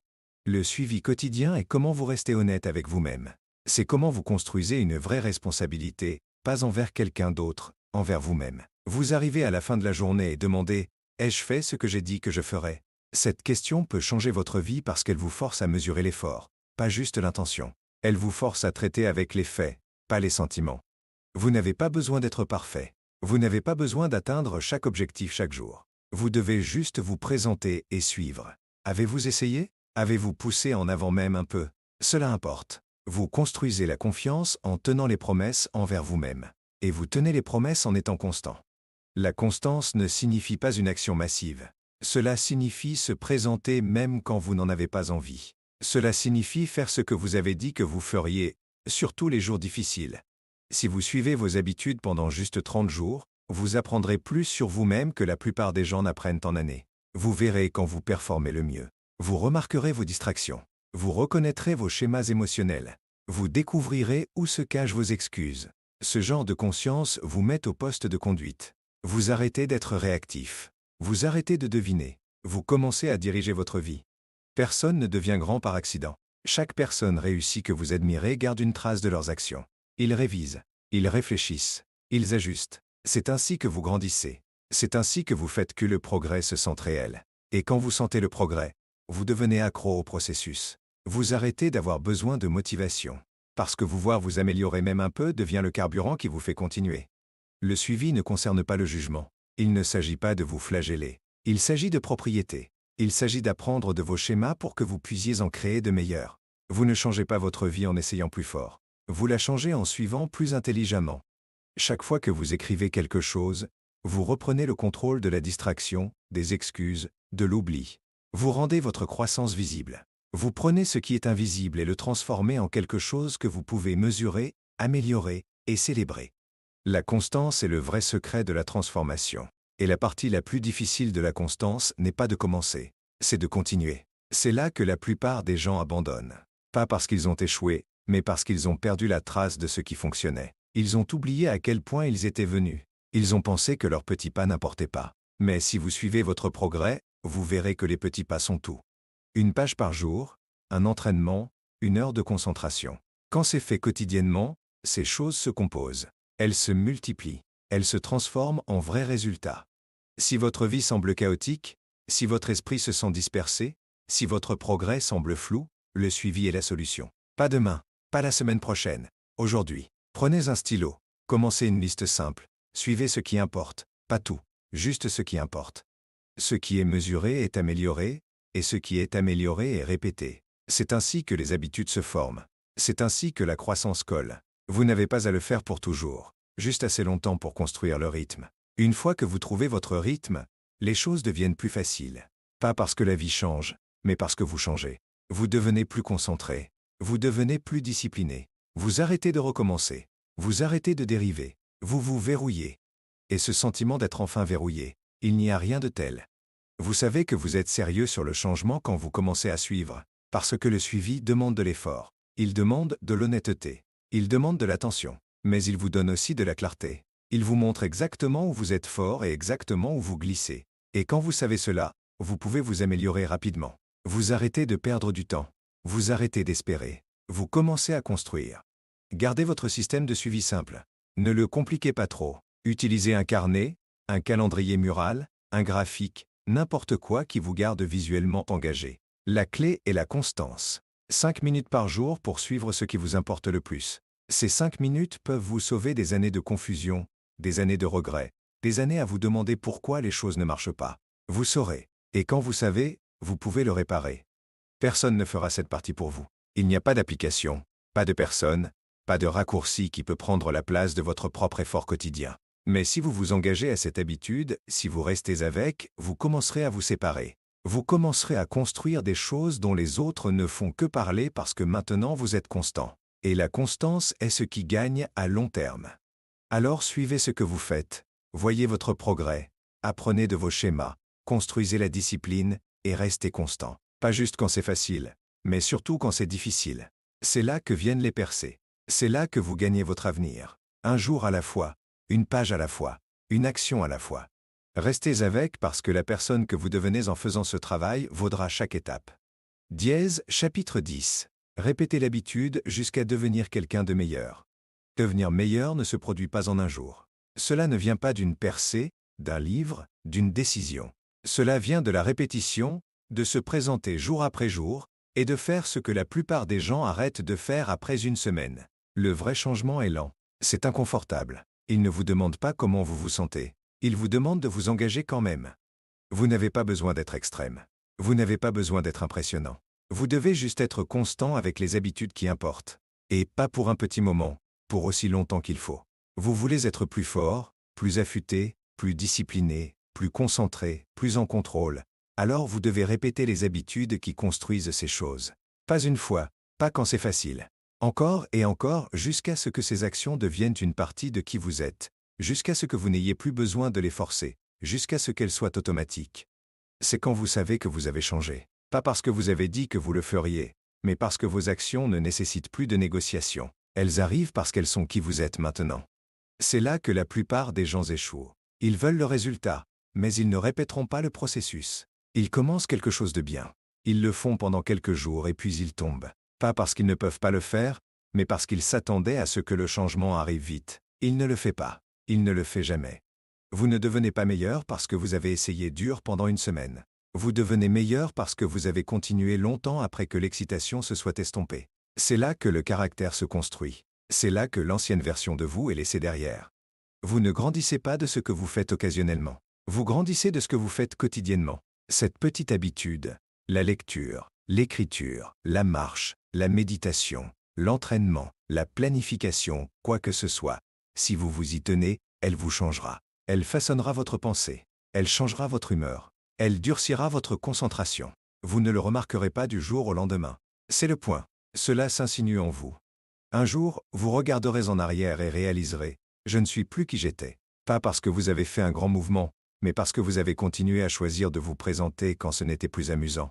Le suivi quotidien est comment vous restez honnête avec vous-même. C'est comment vous construisez une vraie responsabilité, pas envers quelqu'un d'autre, envers vous-même. Vous arrivez à la fin de la journée et demandez « Ai-je fait ce que j'ai dit que je ferais ?» Cette question peut changer votre vie parce qu'elle vous force à mesurer l'effort, pas juste l'intention. Elle vous force à traiter avec les faits, pas les sentiments. Vous n'avez pas besoin d'être parfait. Vous n'avez pas besoin d'atteindre chaque objectif chaque jour. Vous devez juste vous présenter et suivre. Avez-vous essayé? Avez-vous poussé en avant même un peu? Cela importe. Vous construisez la confiance en tenant les promesses envers vous-même. Et vous tenez les promesses en étant constant. La constance ne signifie pas une action massive. Cela signifie se présenter même quand vous n'en avez pas envie. Cela signifie faire ce que vous avez dit que vous feriez, surtout les jours difficiles. Si vous suivez vos habitudes pendant juste 30 jours, vous apprendrez plus sur vous-même que la plupart des gens n'apprennent en années. Vous verrez quand vous performez le mieux. Vous remarquerez vos distractions. Vous reconnaîtrez vos schémas émotionnels. Vous découvrirez où se cachent vos excuses. Ce genre de conscience vous met au poste de conduite. Vous arrêtez d'être réactif. Vous arrêtez de deviner. Vous commencez à diriger votre vie. Personne ne devient grand par accident. Chaque personne réussie que vous admirez garde une trace de leurs actions. Ils révisent, ils réfléchissent, ils ajustent. C'est ainsi que vous grandissez. C'est ainsi que vous faites que le progrès se sente réel. Et quand vous sentez le progrès, vous devenez accro au processus. Vous arrêtez d'avoir besoin de motivation. Parce que vous voir vous améliorer même un peu devient le carburant qui vous fait continuer. Le suivi ne concerne pas le jugement. Il ne s'agit pas de vous flageller. Il s'agit de propriété. Il s'agit d'apprendre de vos schémas pour que vous puissiez en créer de meilleurs. Vous ne changez pas votre vie en essayant plus fort. Vous la changez en suivant plus intelligemment. Chaque fois que vous écrivez quelque chose, vous reprenez le contrôle de la distraction, des excuses, de l'oubli. Vous rendez votre croissance visible. Vous prenez ce qui est invisible et le transformez en quelque chose que vous pouvez mesurer, améliorer et célébrer. La constance est le vrai secret de la transformation. Et la partie la plus difficile de la constance n'est pas de commencer, c'est de continuer. C'est là que la plupart des gens abandonnent. Pas parce qu'ils ont échoué, mais parce qu'ils ont perdu la trace de ce qui fonctionnait. Ils ont oublié à quel point ils étaient venus. Ils ont pensé que leurs petits pas n'importaient pas. Mais si vous suivez votre progrès, vous verrez que les petits pas sont tout. Une page par jour, un entraînement, une heure de concentration. Quand c'est fait quotidiennement, ces choses se composent. Elles se multiplient. Elles se transforment en vrais résultats. Si votre vie semble chaotique, si votre esprit se sent dispersé, si votre progrès semble flou, le suivi est la solution. Pas demain, pas la semaine prochaine, aujourd'hui. Prenez un stylo, commencez une liste simple, suivez ce qui importe, pas tout, juste ce qui importe. Ce qui est mesuré est amélioré, et ce qui est amélioré est répété. C'est ainsi que les habitudes se forment. C'est ainsi que la croissance colle. Vous n'avez pas à le faire pour toujours, juste assez longtemps pour construire le rythme. Une fois que vous trouvez votre rythme, les choses deviennent plus faciles. Pas parce que la vie change, mais parce que vous changez. Vous devenez plus concentré. Vous devenez plus discipliné. Vous arrêtez de recommencer. Vous arrêtez de dériver. Vous vous verrouillez. Et ce sentiment d'être enfin verrouillé, il n'y a rien de tel. Vous savez que vous êtes sérieux sur le changement quand vous commencez à suivre, parce que le suivi demande de l'effort. Il demande de l'honnêteté. Il demande de l'attention. Mais il vous donne aussi de la clarté. Il vous montre exactement où vous êtes fort et exactement où vous glissez. Et quand vous savez cela, vous pouvez vous améliorer rapidement. Vous arrêtez de perdre du temps. Vous arrêtez d'espérer. Vous commencez à construire. Gardez votre système de suivi simple. Ne le compliquez pas trop. Utilisez un carnet, un calendrier mural, un graphique, n'importe quoi qui vous garde visuellement engagé. La clé est la constance. 5 minutes par jour pour suivre ce qui vous importe le plus. Ces 5 minutes peuvent vous sauver des années de confusion, des années de regrets, des années à vous demander pourquoi les choses ne marchent pas. Vous saurez. Et quand vous savez, vous pouvez le réparer. Personne ne fera cette partie pour vous. Il n'y a pas d'application, pas de personne, pas de raccourci qui peut prendre la place de votre propre effort quotidien. Mais si vous vous engagez à cette habitude, si vous restez avec, vous commencerez à vous séparer. Vous commencerez à construire des choses dont les autres ne font que parler parce que maintenant vous êtes constant. Et la constance est ce qui gagne à long terme. Alors suivez ce que vous faites, voyez votre progrès, apprenez de vos schémas, construisez la discipline et restez constant. Pas juste quand c'est facile, mais surtout quand c'est difficile. C'est là que viennent les percées. C'est là que vous gagnez votre avenir. Un jour à la fois, une page à la fois, une action à la fois. Restez avec parce que la personne que vous devenez en faisant ce travail vaudra chaque étape. Dièse, chapitre 10. Répétez l'habitude jusqu'à devenir quelqu'un de meilleur. Devenir meilleur ne se produit pas en un jour. Cela ne vient pas d'une percée, d'un livre, d'une décision. Cela vient de la répétition, de se présenter jour après jour, et de faire ce que la plupart des gens arrêtent de faire après une semaine. Le vrai changement est lent. C'est inconfortable. Il ne vous demande pas comment vous vous sentez. Il vous demande de vous engager quand même. Vous n'avez pas besoin d'être extrême. Vous n'avez pas besoin d'être impressionnant. Vous devez juste être constant avec les habitudes qui importent. Et pas pour un petit moment, pour aussi longtemps qu'il faut. Vous voulez être plus fort, plus affûté, plus discipliné, plus concentré, plus en contrôle. Alors vous devez répéter les habitudes qui construisent ces choses. Pas une fois, pas quand c'est facile. Encore et encore jusqu'à ce que ces actions deviennent une partie de qui vous êtes, jusqu'à ce que vous n'ayez plus besoin de les forcer, jusqu'à ce qu'elles soient automatiques. C'est quand vous savez que vous avez changé. Pas parce que vous avez dit que vous le feriez, mais parce que vos actions ne nécessitent plus de négociation. Elles arrivent parce qu'elles sont qui vous êtes maintenant. C'est là que la plupart des gens échouent. Ils veulent le résultat, mais ils ne répéteront pas le processus. Ils commencent quelque chose de bien. Ils le font pendant quelques jours et puis ils tombent. Pas parce qu'ils ne peuvent pas le faire, mais parce qu'ils s'attendaient à ce que le changement arrive vite. Il ne le fait pas. Il ne le fait jamais. Vous ne devenez pas meilleur parce que vous avez essayé dur pendant une semaine. Vous devenez meilleur parce que vous avez continué longtemps après que l'excitation se soit estompée. C'est là que le caractère se construit. C'est là que l'ancienne version de vous est laissée derrière. Vous ne grandissez pas de ce que vous faites occasionnellement. Vous grandissez de ce que vous faites quotidiennement. Cette petite habitude, la lecture, l'écriture, la marche, la méditation, l'entraînement, la planification, quoi que ce soit, si vous vous y tenez, elle vous changera. Elle façonnera votre pensée. Elle changera votre humeur. Elle durcira votre concentration. Vous ne le remarquerez pas du jour au lendemain. C'est le point. Cela s'insinue en vous. Un jour, vous regarderez en arrière et réaliserez « Je ne suis plus qui j'étais ». Pas parce que vous avez fait un grand mouvement, mais parce que vous avez continué à choisir de vous présenter quand ce n'était plus amusant.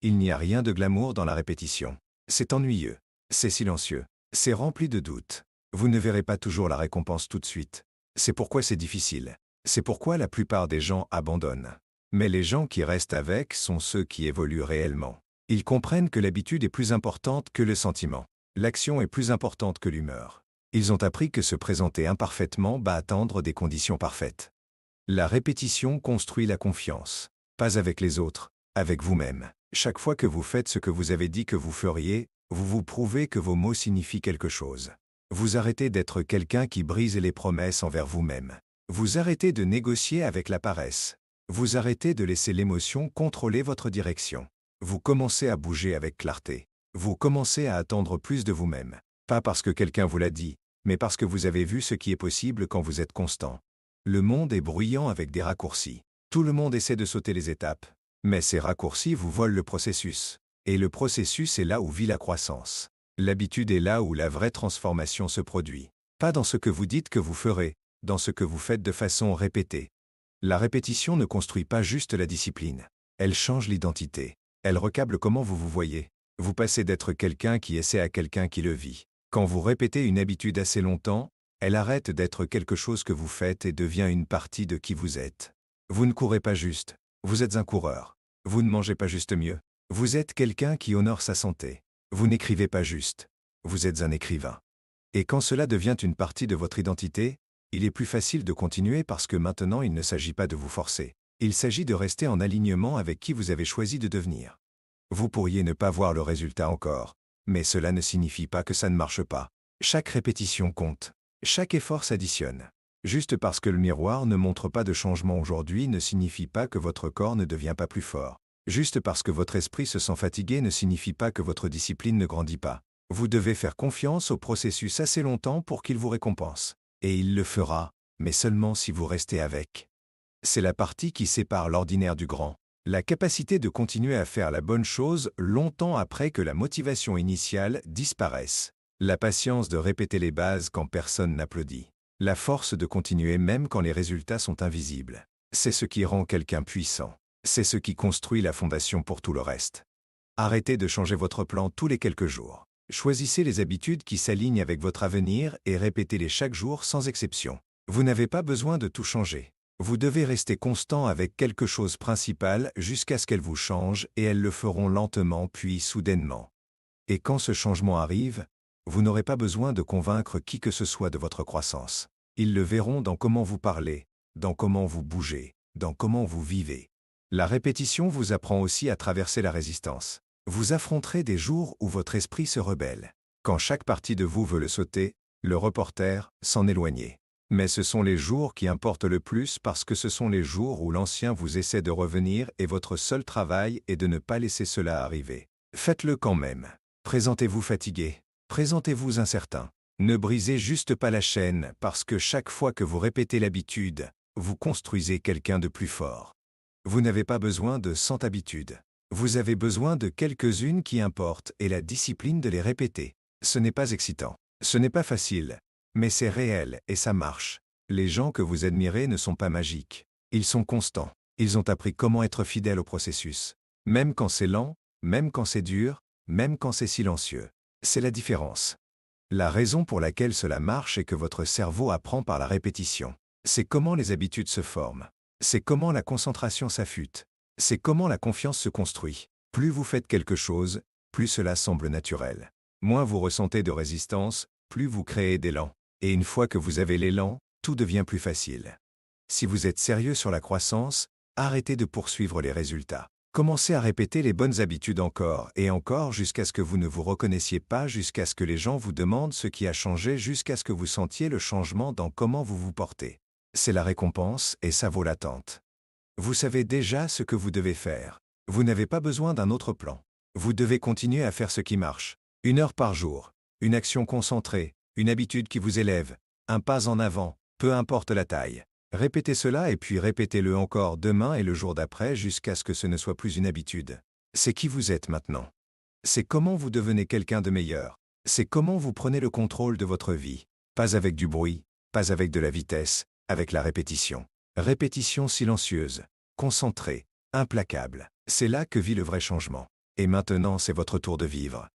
Il n'y a rien de glamour dans la répétition. C'est ennuyeux. C'est silencieux. C'est rempli de doutes. Vous ne verrez pas toujours la récompense tout de suite. C'est pourquoi c'est difficile. C'est pourquoi la plupart des gens abandonnent. Mais les gens qui restent avec sont ceux qui évoluent réellement. Ils comprennent que l'habitude est plus importante que le sentiment. L'action est plus importante que l'humeur. Ils ont appris que se présenter imparfaitement va attendre des conditions parfaites. La répétition construit la confiance. Pas avec les autres, avec vous-même. Chaque fois que vous faites ce que vous avez dit que vous feriez, vous vous prouvez que vos mots signifient quelque chose. Vous arrêtez d'être quelqu'un qui brise les promesses envers vous-même. Vous arrêtez de négocier avec la paresse. Vous arrêtez de laisser l'émotion contrôler votre direction. Vous commencez à bouger avec clarté. Vous commencez à attendre plus de vous-même. Pas parce que quelqu'un vous l'a dit, mais parce que vous avez vu ce qui est possible quand vous êtes constant. Le monde est bruyant avec des raccourcis. Tout le monde essaie de sauter les étapes. Mais ces raccourcis vous volent le processus. Et le processus est là où vit la croissance. L'habitude est là où la vraie transformation se produit. Pas dans ce que vous dites que vous ferez, dans ce que vous faites de façon répétée. La répétition ne construit pas juste la discipline. Elle change l'identité. Elle recable comment vous vous voyez. Vous passez d'être quelqu'un qui essaie à quelqu'un qui le vit. Quand vous répétez une habitude assez longtemps, elle arrête d'être quelque chose que vous faites et devient une partie de qui vous êtes. Vous ne courez pas juste. Vous êtes un coureur. Vous ne mangez pas juste mieux. Vous êtes quelqu'un qui honore sa santé. Vous n'écrivez pas juste. Vous êtes un écrivain. Et quand cela devient une partie de votre identité, il est plus facile de continuer parce que maintenant il ne s'agit pas de vous forcer. Il s'agit de rester en alignement avec qui vous avez choisi de devenir. Vous pourriez ne pas voir le résultat encore, mais cela ne signifie pas que ça ne marche pas. Chaque répétition compte. Chaque effort s'additionne. Juste parce que le miroir ne montre pas de changement aujourd'hui ne signifie pas que votre corps ne devient pas plus fort. Juste parce que votre esprit se sent fatigué ne signifie pas que votre discipline ne grandit pas. Vous devez faire confiance au processus assez longtemps pour qu'il vous récompense. Et il le fera, mais seulement si vous restez avec. C'est la partie qui sépare l'ordinaire du grand. La capacité de continuer à faire la bonne chose longtemps après que la motivation initiale disparaisse. La patience de répéter les bases quand personne n'applaudit. La force de continuer même quand les résultats sont invisibles. C'est ce qui rend quelqu'un puissant. C'est ce qui construit la fondation pour tout le reste. Arrêtez de changer votre plan tous les quelques jours. Choisissez les habitudes qui s'alignent avec votre avenir et répétez-les chaque jour sans exception. Vous n'avez pas besoin de tout changer. Vous devez rester constant avec quelque chose principal jusqu'à ce qu'elles vous changent et elles le feront lentement puis soudainement. Et quand ce changement arrive, vous n'aurez pas besoin de convaincre qui que ce soit de votre croissance. Ils le verront dans comment vous parlez, dans comment vous bougez, dans comment vous vivez. La répétition vous apprend aussi à traverser la résistance. Vous affronterez des jours où votre esprit se rebelle. Quand chaque partie de vous veut le sauter, le reporter, s'en éloigner. Mais ce sont les jours qui importent le plus parce que ce sont les jours où l'ancien vous essaie de revenir et votre seul travail est de ne pas laisser cela arriver. Faites-le quand même. Présentez-vous fatigué. Présentez-vous incertain. Ne brisez juste pas la chaîne parce que chaque fois que vous répétez l'habitude, vous construisez quelqu'un de plus fort. Vous n'avez pas besoin de 100 habitudes. Vous avez besoin de quelques-unes qui importent et la discipline de les répéter. Ce n'est pas excitant. Ce n'est pas facile. Mais c'est réel et ça marche. Les gens que vous admirez ne sont pas magiques. Ils sont constants. Ils ont appris comment être fidèles au processus. Même quand c'est lent, même quand c'est dur, même quand c'est silencieux. C'est la différence. La raison pour laquelle cela marche est que votre cerveau apprend par la répétition. C'est comment les habitudes se forment. C'est comment la concentration s'affûte. C'est comment la confiance se construit. Plus vous faites quelque chose, plus cela semble naturel. Moins vous ressentez de résistance, plus vous créez d'élan. Et une fois que vous avez l'élan, tout devient plus facile. Si vous êtes sérieux sur la croissance, arrêtez de poursuivre les résultats. Commencez à répéter les bonnes habitudes encore et encore jusqu'à ce que vous ne vous reconnaissiez pas, jusqu'à ce que les gens vous demandent ce qui a changé, jusqu'à ce que vous sentiez le changement dans comment vous vous portez. C'est la récompense et ça vaut l'attente. Vous savez déjà ce que vous devez faire. Vous n'avez pas besoin d'un autre plan. Vous devez continuer à faire ce qui marche. 1 heure par jour. Une action concentrée. Une habitude qui vous élève. Un pas en avant, peu importe la taille. Répétez cela et puis répétez-le encore demain et le jour d'après jusqu'à ce que ce ne soit plus une habitude. C'est qui vous êtes maintenant. C'est comment vous devenez quelqu'un de meilleur. C'est comment vous prenez le contrôle de votre vie. Pas avec du bruit, pas avec de la vitesse, avec la répétition. Répétition silencieuse, concentrée, implacable. C'est là que vit le vrai changement. Et maintenant c'est votre tour de vivre.